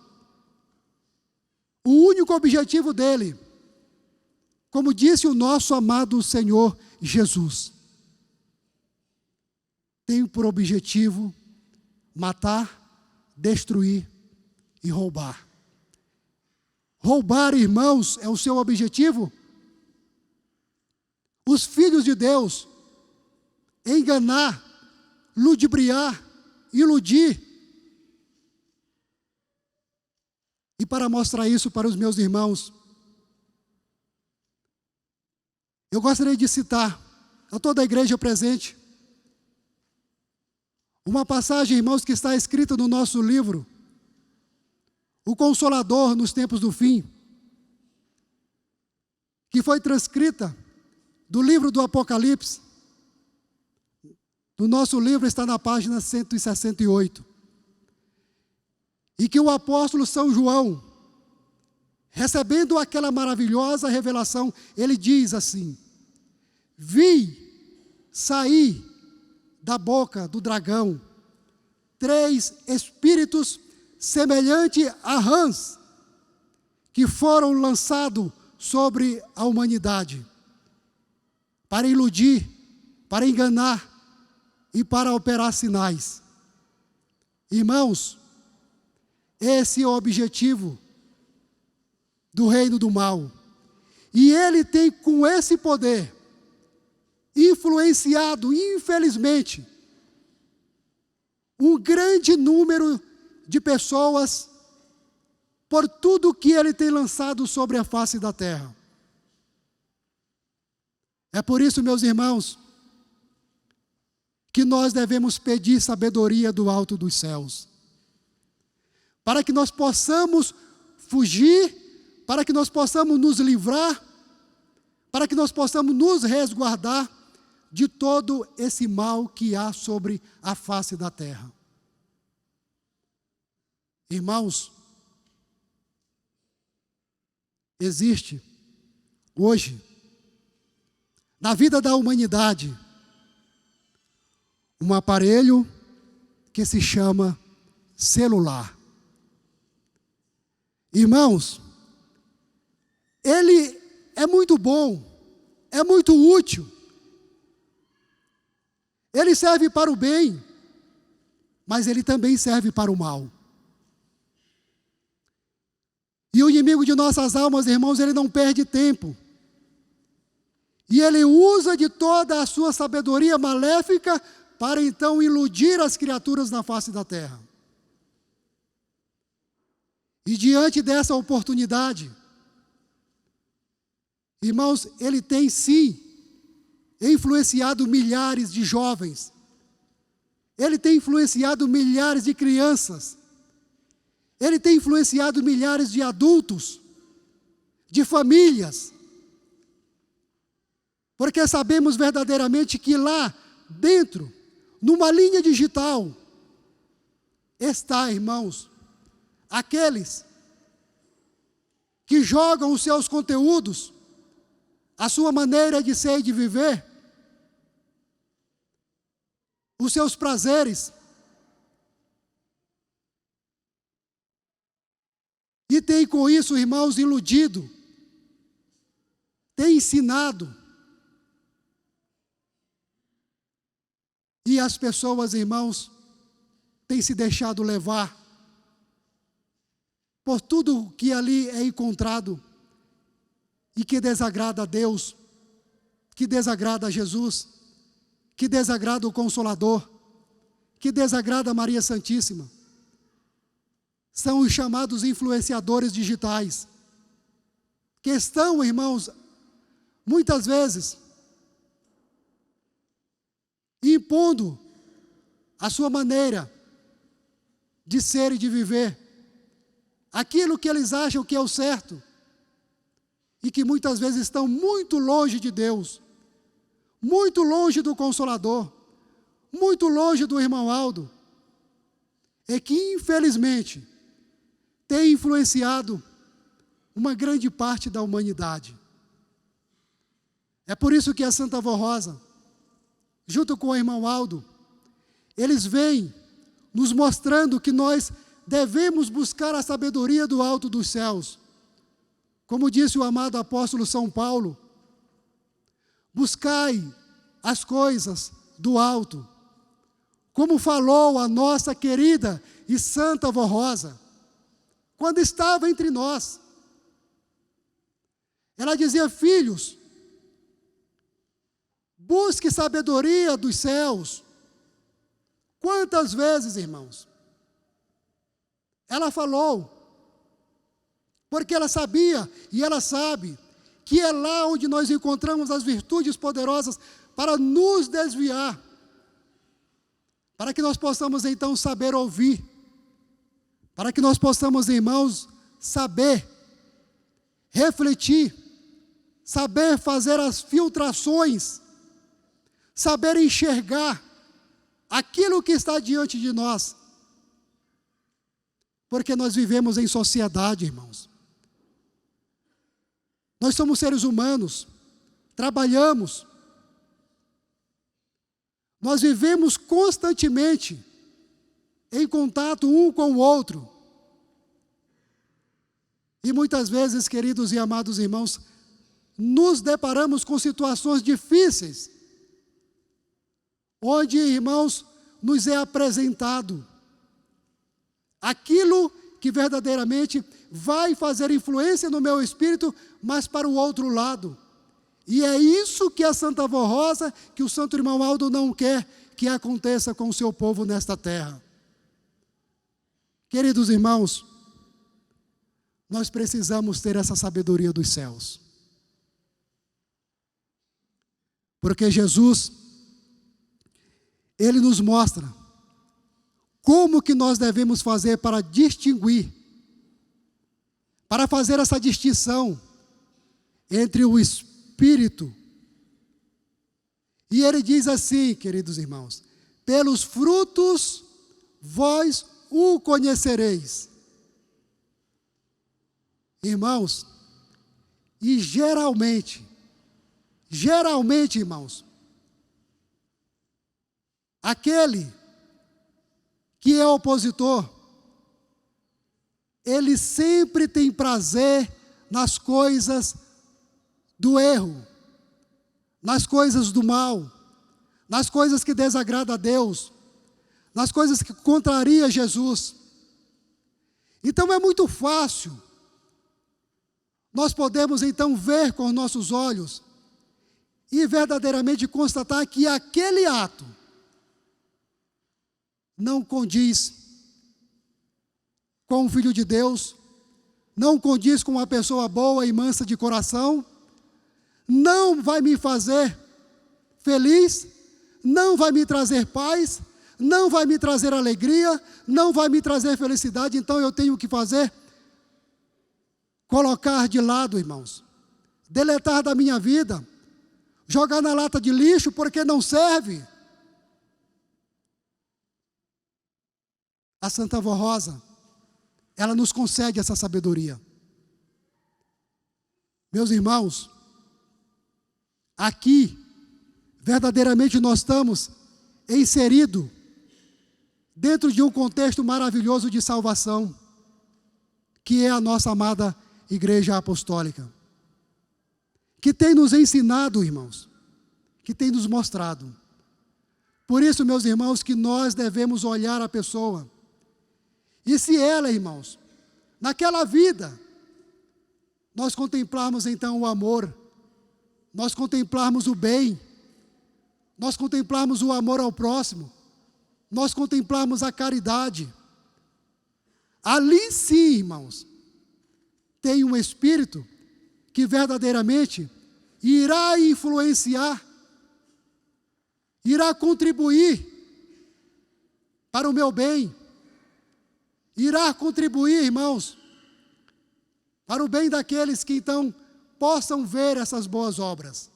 o único objetivo dele, como disse o nosso amado Senhor Jesus, tem por objetivo matar, destruir e roubar. Roubar, irmãos, é o seu objetivo? Os filhos de Deus, enganar, ludibriar, iludir. E para mostrar isso para os meus irmãos, eu gostaria de citar a toda a igreja presente Uma passagem, irmãos, que está escrita no nosso livro, O Consolador nos Tempos do Fim, que foi transcrita do livro do Apocalipse. No nosso livro está na página 168. E que o apóstolo São João, recebendo aquela maravilhosa revelação, ele diz assim: vi sair da boca do dragão 3 espíritos semelhantes a rãs, que foram lançados sobre a humanidade, para iludir, para enganar e para operar sinais. Irmãos, esse é o objetivo do reino do mal. E ele tem, com esse poder, influenciado, infelizmente, um grande número de pessoas por tudo que ele tem lançado sobre a face da terra. É por isso, meus irmãos, que nós devemos pedir sabedoria do alto dos céus, para que nós possamos fugir, para que nós possamos nos livrar, para que nós possamos nos resguardar de todo esse mal que há sobre a face da terra. Irmãos, existe hoje, na vida da humanidade, um aparelho que se chama celular. Irmãos, ele é muito bom, é muito útil. Ele serve para o bem, mas ele também serve para o mal. E o inimigo de nossas almas, irmãos, ele não perde tempo. E ele usa de toda a sua sabedoria maléfica para então iludir as criaturas na face da terra. E diante dessa oportunidade, irmãos, ele tem sim influenciado milhares de jovens. Ele tem influenciado milhares de crianças. Ele tem influenciado milhares de adultos, de famílias. Porque sabemos verdadeiramente que lá dentro, numa linha digital, está, irmãos, aqueles que jogam os seus conteúdos, a sua maneira de ser e de viver, os seus prazeres, e tem com isso, irmãos, iludido, tem ensinado, e as pessoas, irmãos, têm se deixado levar por tudo que ali é encontrado e que desagrada a Deus, que desagrada a Jesus, que desagrada o Consolador, que desagrada a Maria Santíssima. São os chamados influenciadores digitais, que estão, irmãos, muitas vezes, impondo a sua maneira de ser e de viver, aquilo que eles acham que é o certo, e que muitas vezes estão muito longe de Deus, muito longe do Consolador, muito longe do irmão Aldo, e que infelizmente tem influenciado uma grande parte da humanidade. É por isso que a Santa Vó Rosa, junto com o irmão Aldo, eles vêm nos mostrando que nós devemos buscar a sabedoria do alto dos céus. Como disse o amado apóstolo São Paulo, buscai as coisas do alto, como falou a nossa querida e santa Vó Rosa, quando estava entre nós. Ela dizia: filhos, busque sabedoria dos céus. Quantas vezes, irmãos? Ela falou, porque ela sabia e ela sabe que é lá onde nós encontramos as virtudes poderosas para nos desviar, para que nós possamos então saber ouvir, para que nós possamos, irmãos, saber refletir, saber fazer as filtrações, saber enxergar aquilo que está diante de nós. Porque nós vivemos em sociedade, irmãos. Nós somos seres humanos, trabalhamos. Nós vivemos constantemente em contato um com o outro. E muitas vezes, queridos e amados irmãos, nos deparamos com situações difíceis, onde, irmãos, nos é apresentado aquilo que verdadeiramente vai fazer influência no meu espírito, mas para o outro lado. E é isso que a Santa Vó Rosa, que o Santo Irmão Aldo não quer que aconteça com o seu povo nesta terra. Queridos irmãos, nós precisamos ter essa sabedoria dos céus. Porque Jesus, Ele nos mostra como que nós devemos fazer para distinguir, para fazer essa distinção entre o Espírito. E Ele diz assim, queridos irmãos: pelos frutos vós o conhecereis. Irmãos, e geralmente, irmãos, aquele que é opositor, ele sempre tem prazer nas coisas do erro, nas coisas do mal, nas coisas que desagradam a Deus, nas coisas que contrariam Jesus. Então é muito fácil nós podemos então ver com os nossos olhos e verdadeiramente constatar que aquele ato não condiz com o Filho de Deus, não condiz com uma pessoa boa e mansa de coração, não vai me fazer feliz, não vai me trazer paz, não vai me trazer alegria, não vai me trazer felicidade. Então eu tenho que fazer? Colocar de lado, irmãos, deletar da minha vida, jogar na lata de lixo porque não serve. A Santa Vó Rosa, ela nos concede essa sabedoria. Meus irmãos, aqui, verdadeiramente nós estamos inseridos dentro de um contexto maravilhoso de salvação, que é a nossa amada Igreja Apostólica, que tem nos ensinado, irmãos, que tem nos mostrado. Por isso, meus irmãos, que nós devemos olhar a pessoa, e se ela, irmãos, naquela vida, nós contemplarmos então o amor, nós contemplarmos o bem, nós contemplarmos o amor ao próximo, nós contemplarmos a caridade, ali sim, irmãos, tem um Espírito que verdadeiramente irá influenciar, irá contribuir para o meu bem, irá contribuir, irmãos, para o bem daqueles que então possam ver essas boas obras.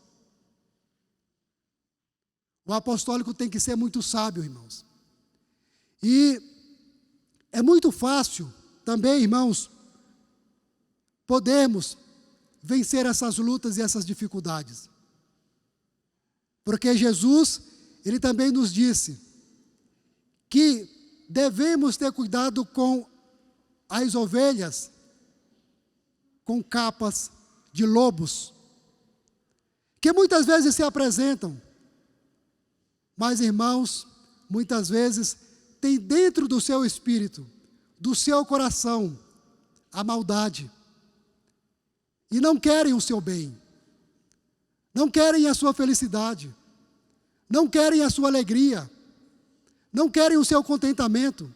O apostólico tem que ser muito sábio, irmãos. E é muito fácil também, irmãos, podermos vencer essas lutas e essas dificuldades. Porque Jesus, Ele também nos disse que devemos ter cuidado com as ovelhas com capas de lobos, que muitas vezes se apresentam, mas, irmãos, muitas vezes tem dentro do seu espírito, do seu coração, a maldade. E não querem o seu bem, não querem a sua felicidade, não querem a sua alegria, não querem o seu contentamento.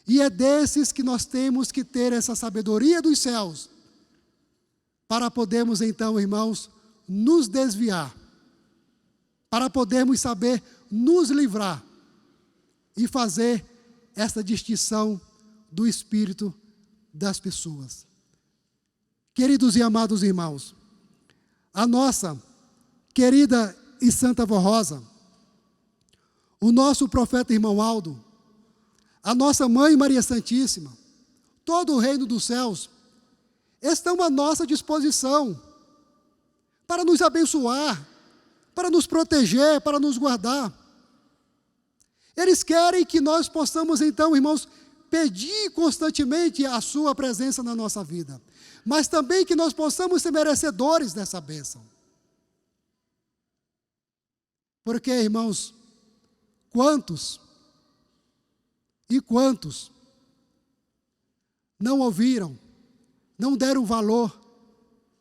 E é desses que nós temos que ter essa sabedoria dos céus, para podermos então, irmãos, nos desviar, para podermos saber nos livrar, e fazer essa distinção do espírito das pessoas. Queridos e amados irmãos, a nossa querida e santa avó Rosa, o nosso profeta irmão Aldo, a nossa mãe Maria Santíssima, todo o reino dos céus, estão à nossa disposição para nos abençoar, para nos proteger, para nos guardar. Eles querem que nós possamos então, irmãos, pedir constantemente a sua presença na nossa vida, mas também que nós possamos ser merecedores dessa bênção. Porque, irmãos, quantos não ouviram, não deram valor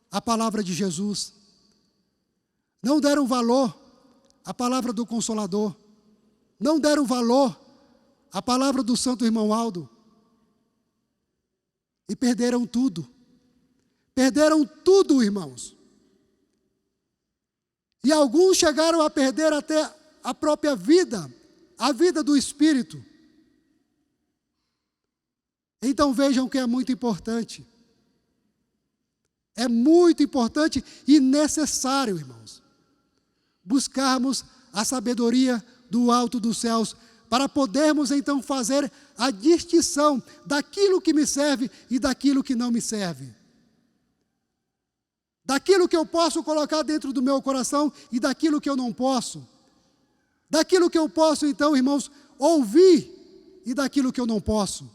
à palavra de Jesus, não deram valor à palavra do Consolador, não deram valor à palavra do santo irmão Aldo, e perderam tudo, irmãos. E alguns chegaram a perder até a própria vida, a vida do Espírito. Então vejam que é muito importante e necessário, irmãos, buscarmos a sabedoria do alto dos céus, para podermos então fazer a distinção daquilo que me serve e daquilo que não me serve. Daquilo que eu posso colocar dentro do meu coração e daquilo que eu não posso. Daquilo que eu posso então, irmãos, ouvir e daquilo que eu não posso.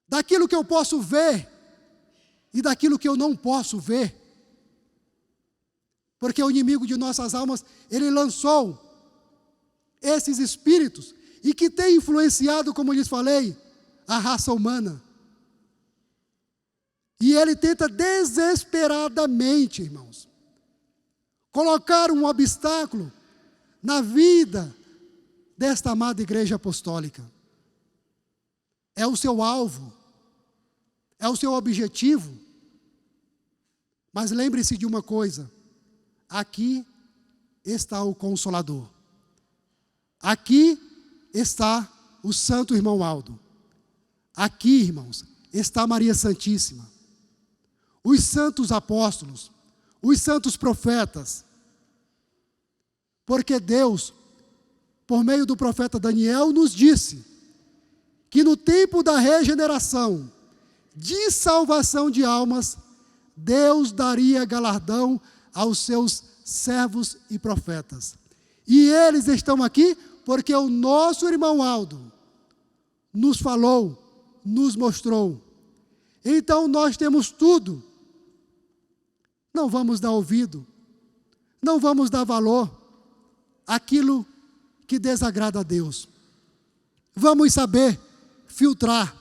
Daquilo que eu posso ver e daquilo que eu não posso ver. Porque o inimigo de nossas almas, ele lançou esses espíritos e que tem influenciado, como lhes falei, a raça humana. E ele tenta desesperadamente, irmãos, colocar um obstáculo na vida desta amada igreja apostólica. É o seu alvo, é o seu objetivo. Mas lembre-se de uma coisa: aqui está o Consolador. Aqui está o santo irmão Aldo. Aqui, irmãos, está Maria Santíssima. Os santos apóstolos, os santos profetas. Porque Deus, por meio do profeta Daniel, nos disse que no tempo da regeneração, de salvação de almas, Deus daria galardão aos seus servos e profetas. E eles estão aqui porque o nosso irmão Aldo nos falou, nos mostrou. Então nós temos tudo. Não vamos dar ouvido, não vamos dar valor àquilo que desagrada a Deus. Vamos saber filtrar.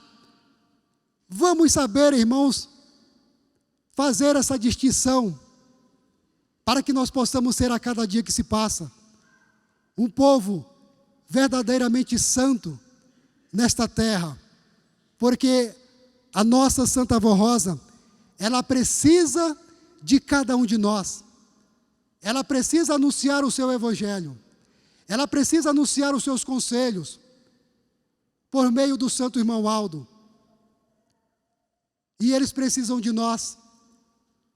Vamos saber, irmãos, fazer essa distinção para que nós possamos ser a cada dia que se passa um povo verdadeiramente santo nesta terra. Porque a nossa Santa Avó Rosa, ela precisa de cada um de nós. Ela precisa anunciar o seu evangelho. Ela precisa anunciar os seus conselhos por meio do santo irmão Aldo. E eles precisam de nós,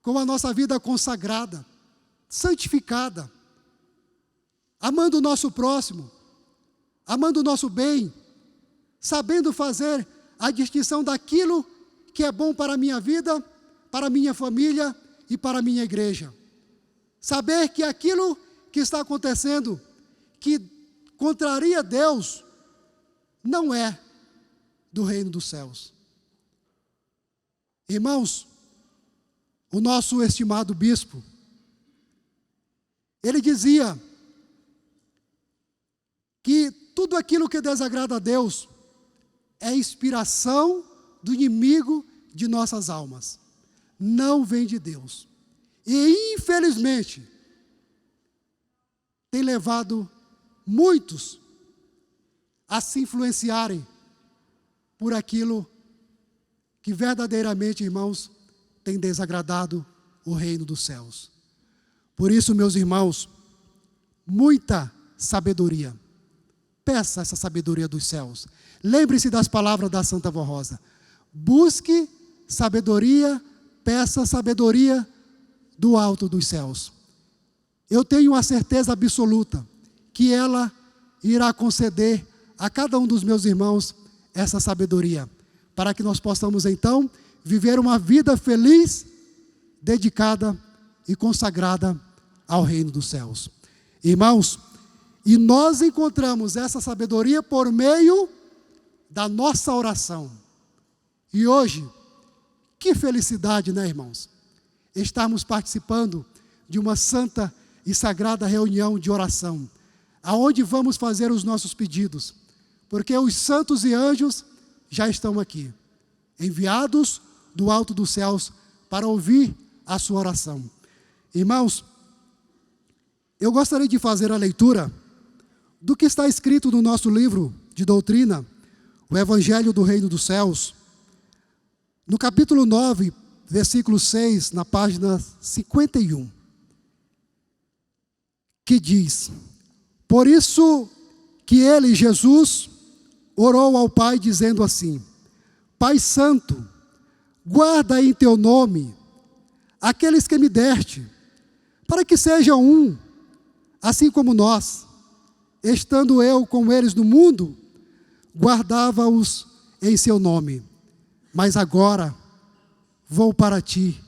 com a nossa vida consagrada, santificada, amando o nosso próximo, amando o nosso bem, sabendo fazer a distinção daquilo que é bom para a minha vida, para a minha família e para a minha igreja. Saber que aquilo que está acontecendo, que contraria Deus, não é do reino dos céus. Irmãos, o nosso estimado bispo, ele dizia que tudo aquilo que desagrada a Deus é inspiração do inimigo de nossas almas. Não vem de Deus. E, infelizmente, tem levado muitos a se influenciarem por aquilo que verdadeiramente, irmãos, tem desagradado o reino dos céus. Por isso, meus irmãos, muita sabedoria. peça essa sabedoria dos céus. Lembre-se das palavras da Santa Vó Rosa. Busque sabedoria, peça sabedoria do alto dos céus. Eu tenho a certeza absoluta que ela irá conceder a cada um dos meus irmãos essa sabedoria, para que nós possamos então viver uma vida feliz, dedicada e consagrada ao reino dos céus. Irmãos, e nós encontramos essa sabedoria por meio da nossa oração. E hoje, que felicidade, né, irmãos? Estarmos participando de uma santa e sagrada reunião de oração, aonde vamos fazer os nossos pedidos, porque os santos e anjos já estão aqui, enviados do alto dos céus para ouvir a sua oração. Irmãos, eu gostaria de fazer a leitura do que está escrito no nosso livro de doutrina, o Evangelho do Reino dos Céus, no capítulo 9, versículo 6, na página 51, que diz: por isso que ele, Jesus, orou ao Pai dizendo assim: Pai Santo, guarda em teu nome aqueles que me deste, para que sejam um, assim como nós, estando eu com eles no mundo, guardava-os em seu nome. Mas agora vou para ti.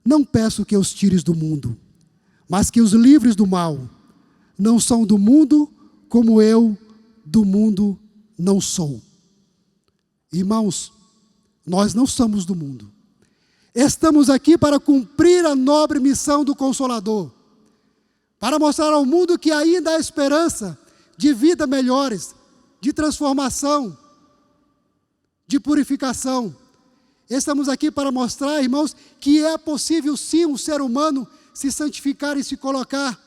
Não peço que os tires do mundo, mas que os livres do mal. Não são do mundo, como eu do mundo não sou. Irmãos, nós não somos do mundo. Estamos aqui para cumprir a nobre missão do Consolador, para mostrar ao mundo que ainda há esperança de vida melhores, de transformação, de purificação. Estamos aqui para mostrar, irmãos, que é possível sim um ser humano se santificar e se colocar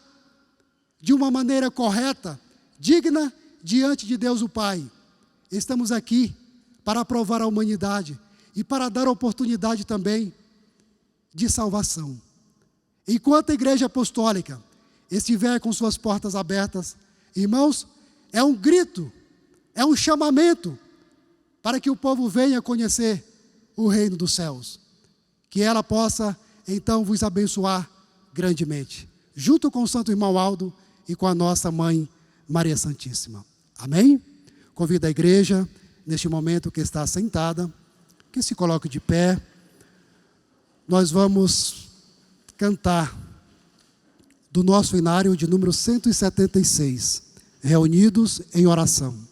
de uma maneira correta, digna diante de Deus o Pai. Estamos aqui para aprovar a humanidade e para dar oportunidade também de salvação. Enquanto a Igreja Apostólica estiver com suas portas abertas, irmãos, é um grito, é um chamamento para que o povo venha conhecer o reino dos céus. Que ela possa, então, vos abençoar grandemente, junto com o Santo Irmão Aldo e com a nossa Mãe Maria Santíssima. Amém? Convido a igreja, neste momento que está sentada, que se coloque de pé. Nós vamos cantar do nosso inário de número 176, reunidos em oração.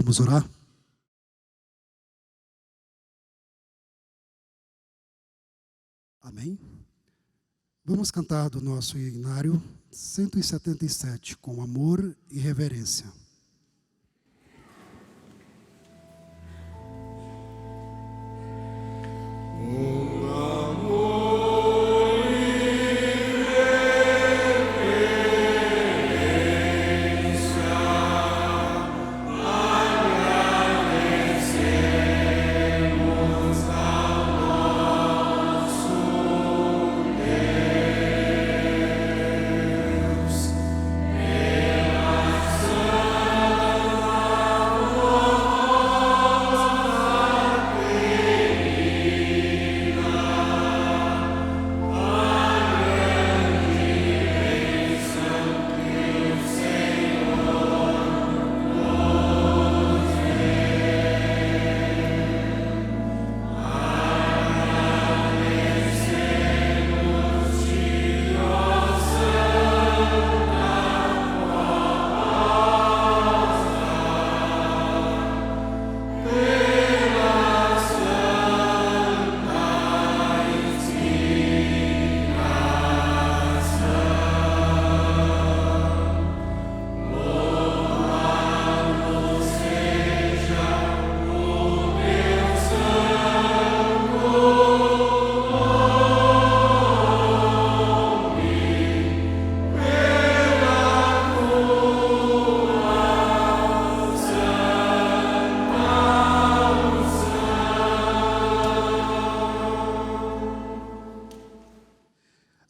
Vamos orar? Amém? Vamos cantar do nosso inário 177, com amor e reverência.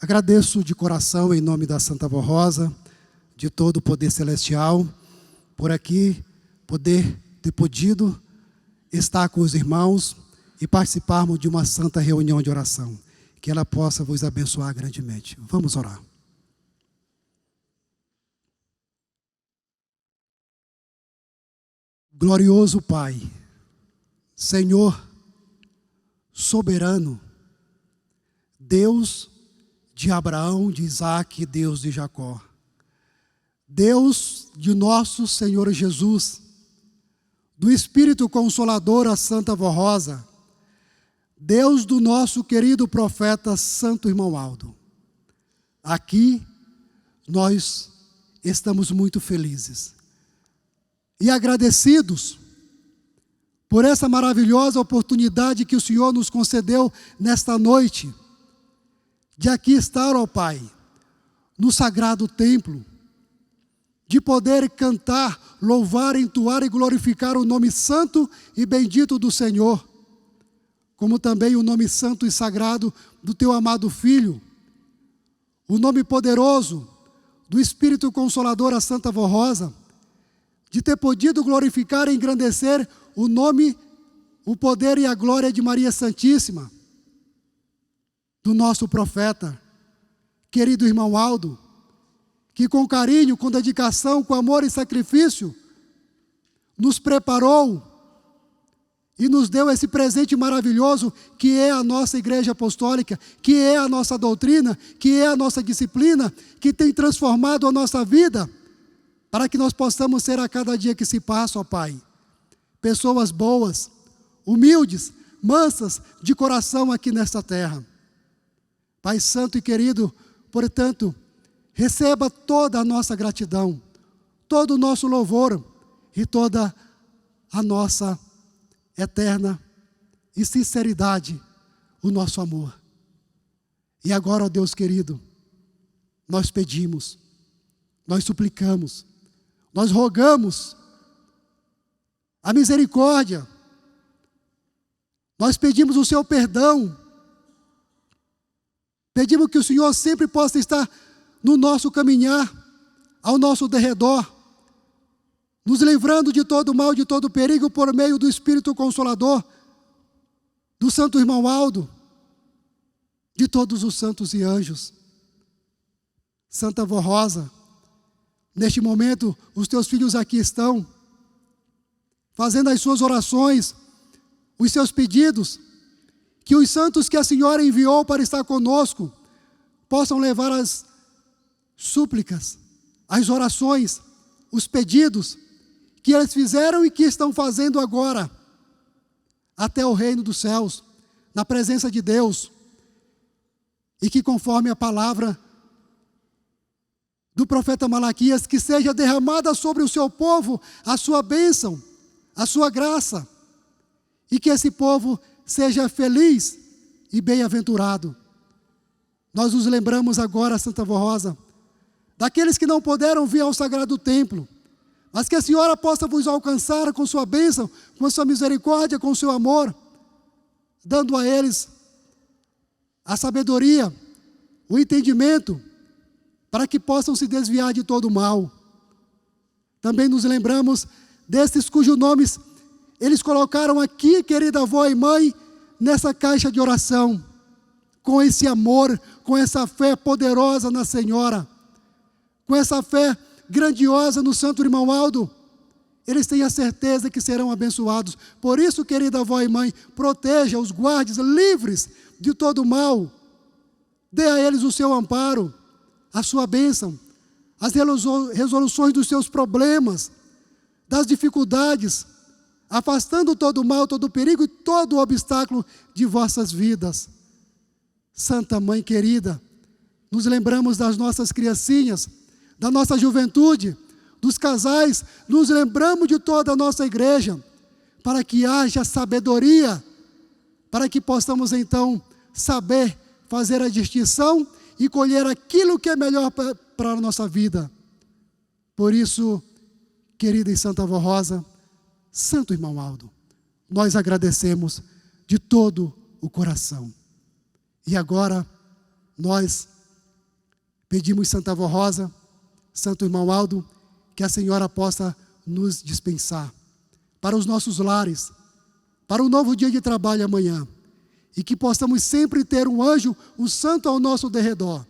Agradeço de coração, em nome da Santa Avó Rosa, de todo o poder celestial, por aqui ter podido estar com os irmãos e participarmos de uma santa reunião de oração. Que ela possa vos abençoar grandemente. Vamos orar. Glorioso Pai, Senhor soberano, Deus de Abraão, de Isaque e Deus de Jacó, Deus de nosso Senhor Jesus, do Espírito Consolador, a Santa Avó Rosa, Deus do nosso querido profeta Santo Irmão Aldo. Aqui nós estamos muito felizes e agradecidos por essa maravilhosa oportunidade que o Senhor nos concedeu nesta noite, de aqui estar, ó Pai, no sagrado templo, de poder cantar, louvar, entoar e glorificar o nome santo e bendito do Senhor, como também o nome santo e sagrado do Teu amado Filho, o nome poderoso do Espírito Consolador, a Santa Avó Rosa, de ter podido glorificar e engrandecer o nome, o poder e a glória de Maria Santíssima, do nosso profeta, querido irmão Aldo, que com carinho, com dedicação, com amor e sacrifício, nos preparou e nos deu esse presente maravilhoso que é a nossa Igreja Apostólica, que é a nossa doutrina, que é a nossa disciplina, que tem transformado a nossa vida, para que nós possamos ser a cada dia que se passa, ó Pai, pessoas boas, humildes, mansas de coração aqui nesta terra. Pai Santo e querido, portanto, receba toda a nossa gratidão, todo o nosso louvor e toda a nossa eterna e sinceridade, o nosso amor. E agora, ó Deus querido, nós pedimos, nós suplicamos, nós rogamos a misericórdia, nós pedimos o Seu perdão, pedimos que o Senhor sempre possa estar no nosso caminhar, ao nosso derredor, nos livrando de todo mal, de todo perigo, por meio do Espírito Consolador, do Santo Irmão Aldo, de todos os santos e anjos. Santa Avó Rosa, neste momento, os Teus filhos aqui estão, fazendo as suas orações, os seus pedidos, que os santos que a Senhora enviou para estar conosco, possam levar as súplicas, as orações, os pedidos, que eles fizeram e que estão fazendo agora, até o reino dos céus, na presença de Deus, e que conforme a palavra do profeta Malaquias, que seja derramada sobre o seu povo a sua bênção, a sua graça, e que esse povo seja feliz e bem-aventurado. Nós nos lembramos agora, Santa Avó Rosa, daqueles que não puderam vir ao sagrado templo, mas que a Senhora possa vos alcançar com sua bênção, com sua misericórdia, com seu amor, dando a eles a sabedoria, o entendimento, para que possam se desviar de todo o mal. Também nos lembramos desses cujos nomes eles colocaram aqui, querida avó e mãe, nessa caixa de oração, com esse amor, com essa fé poderosa na Senhora, com essa fé grandiosa no Santo Irmão Aldo, eles têm a certeza que serão abençoados. Por isso, querida avó e mãe, proteja, os guardes livres de todo mal, dê a eles o seu amparo, a sua bênção, as resoluções dos seus problemas, das dificuldades, afastando todo o mal, todo o perigo e todo o obstáculo de vossas vidas. Santa Mãe querida, nos lembramos das nossas criancinhas, da nossa juventude, dos casais, nos lembramos de toda a nossa igreja, para que haja sabedoria, para que possamos então saber fazer a distinção e colher aquilo que é melhor para a nossa vida. Por isso, querida e Santa Avó Rosa, Santo Irmão Aldo, nós agradecemos de todo o coração. E agora, nós Pedimos, Santa Avó Rosa, Santo Irmão Aldo, que a Senhora possa nos dispensar para os nossos lares, para um novo dia de trabalho amanhã, e que possamos sempre ter um anjo, um santo ao nosso derredor.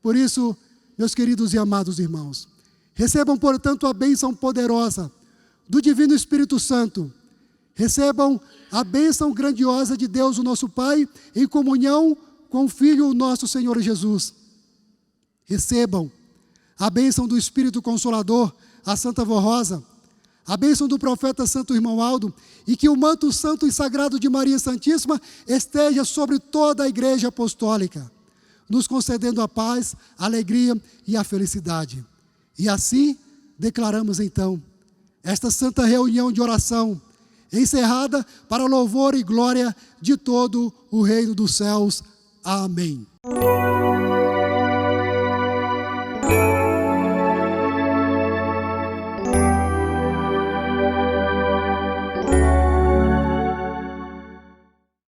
Por isso, meus queridos e amados irmãos, recebam, portanto, a bênção poderosa do Divino Espírito Santo. Recebam a bênção grandiosa de Deus, o nosso Pai, em comunhão com o Filho, o nosso Senhor Jesus. Recebam a bênção do Espírito Consolador, a Santa Avó Rosa, a bênção do profeta Santo Irmão Aldo, e que o manto santo e sagrado de Maria Santíssima esteja sobre toda a Igreja Apostólica, nos concedendo a paz, a alegria e a felicidade. E assim declaramos então esta santa reunião de oração, encerrada para louvor e glória de todo o reino dos céus. Amém.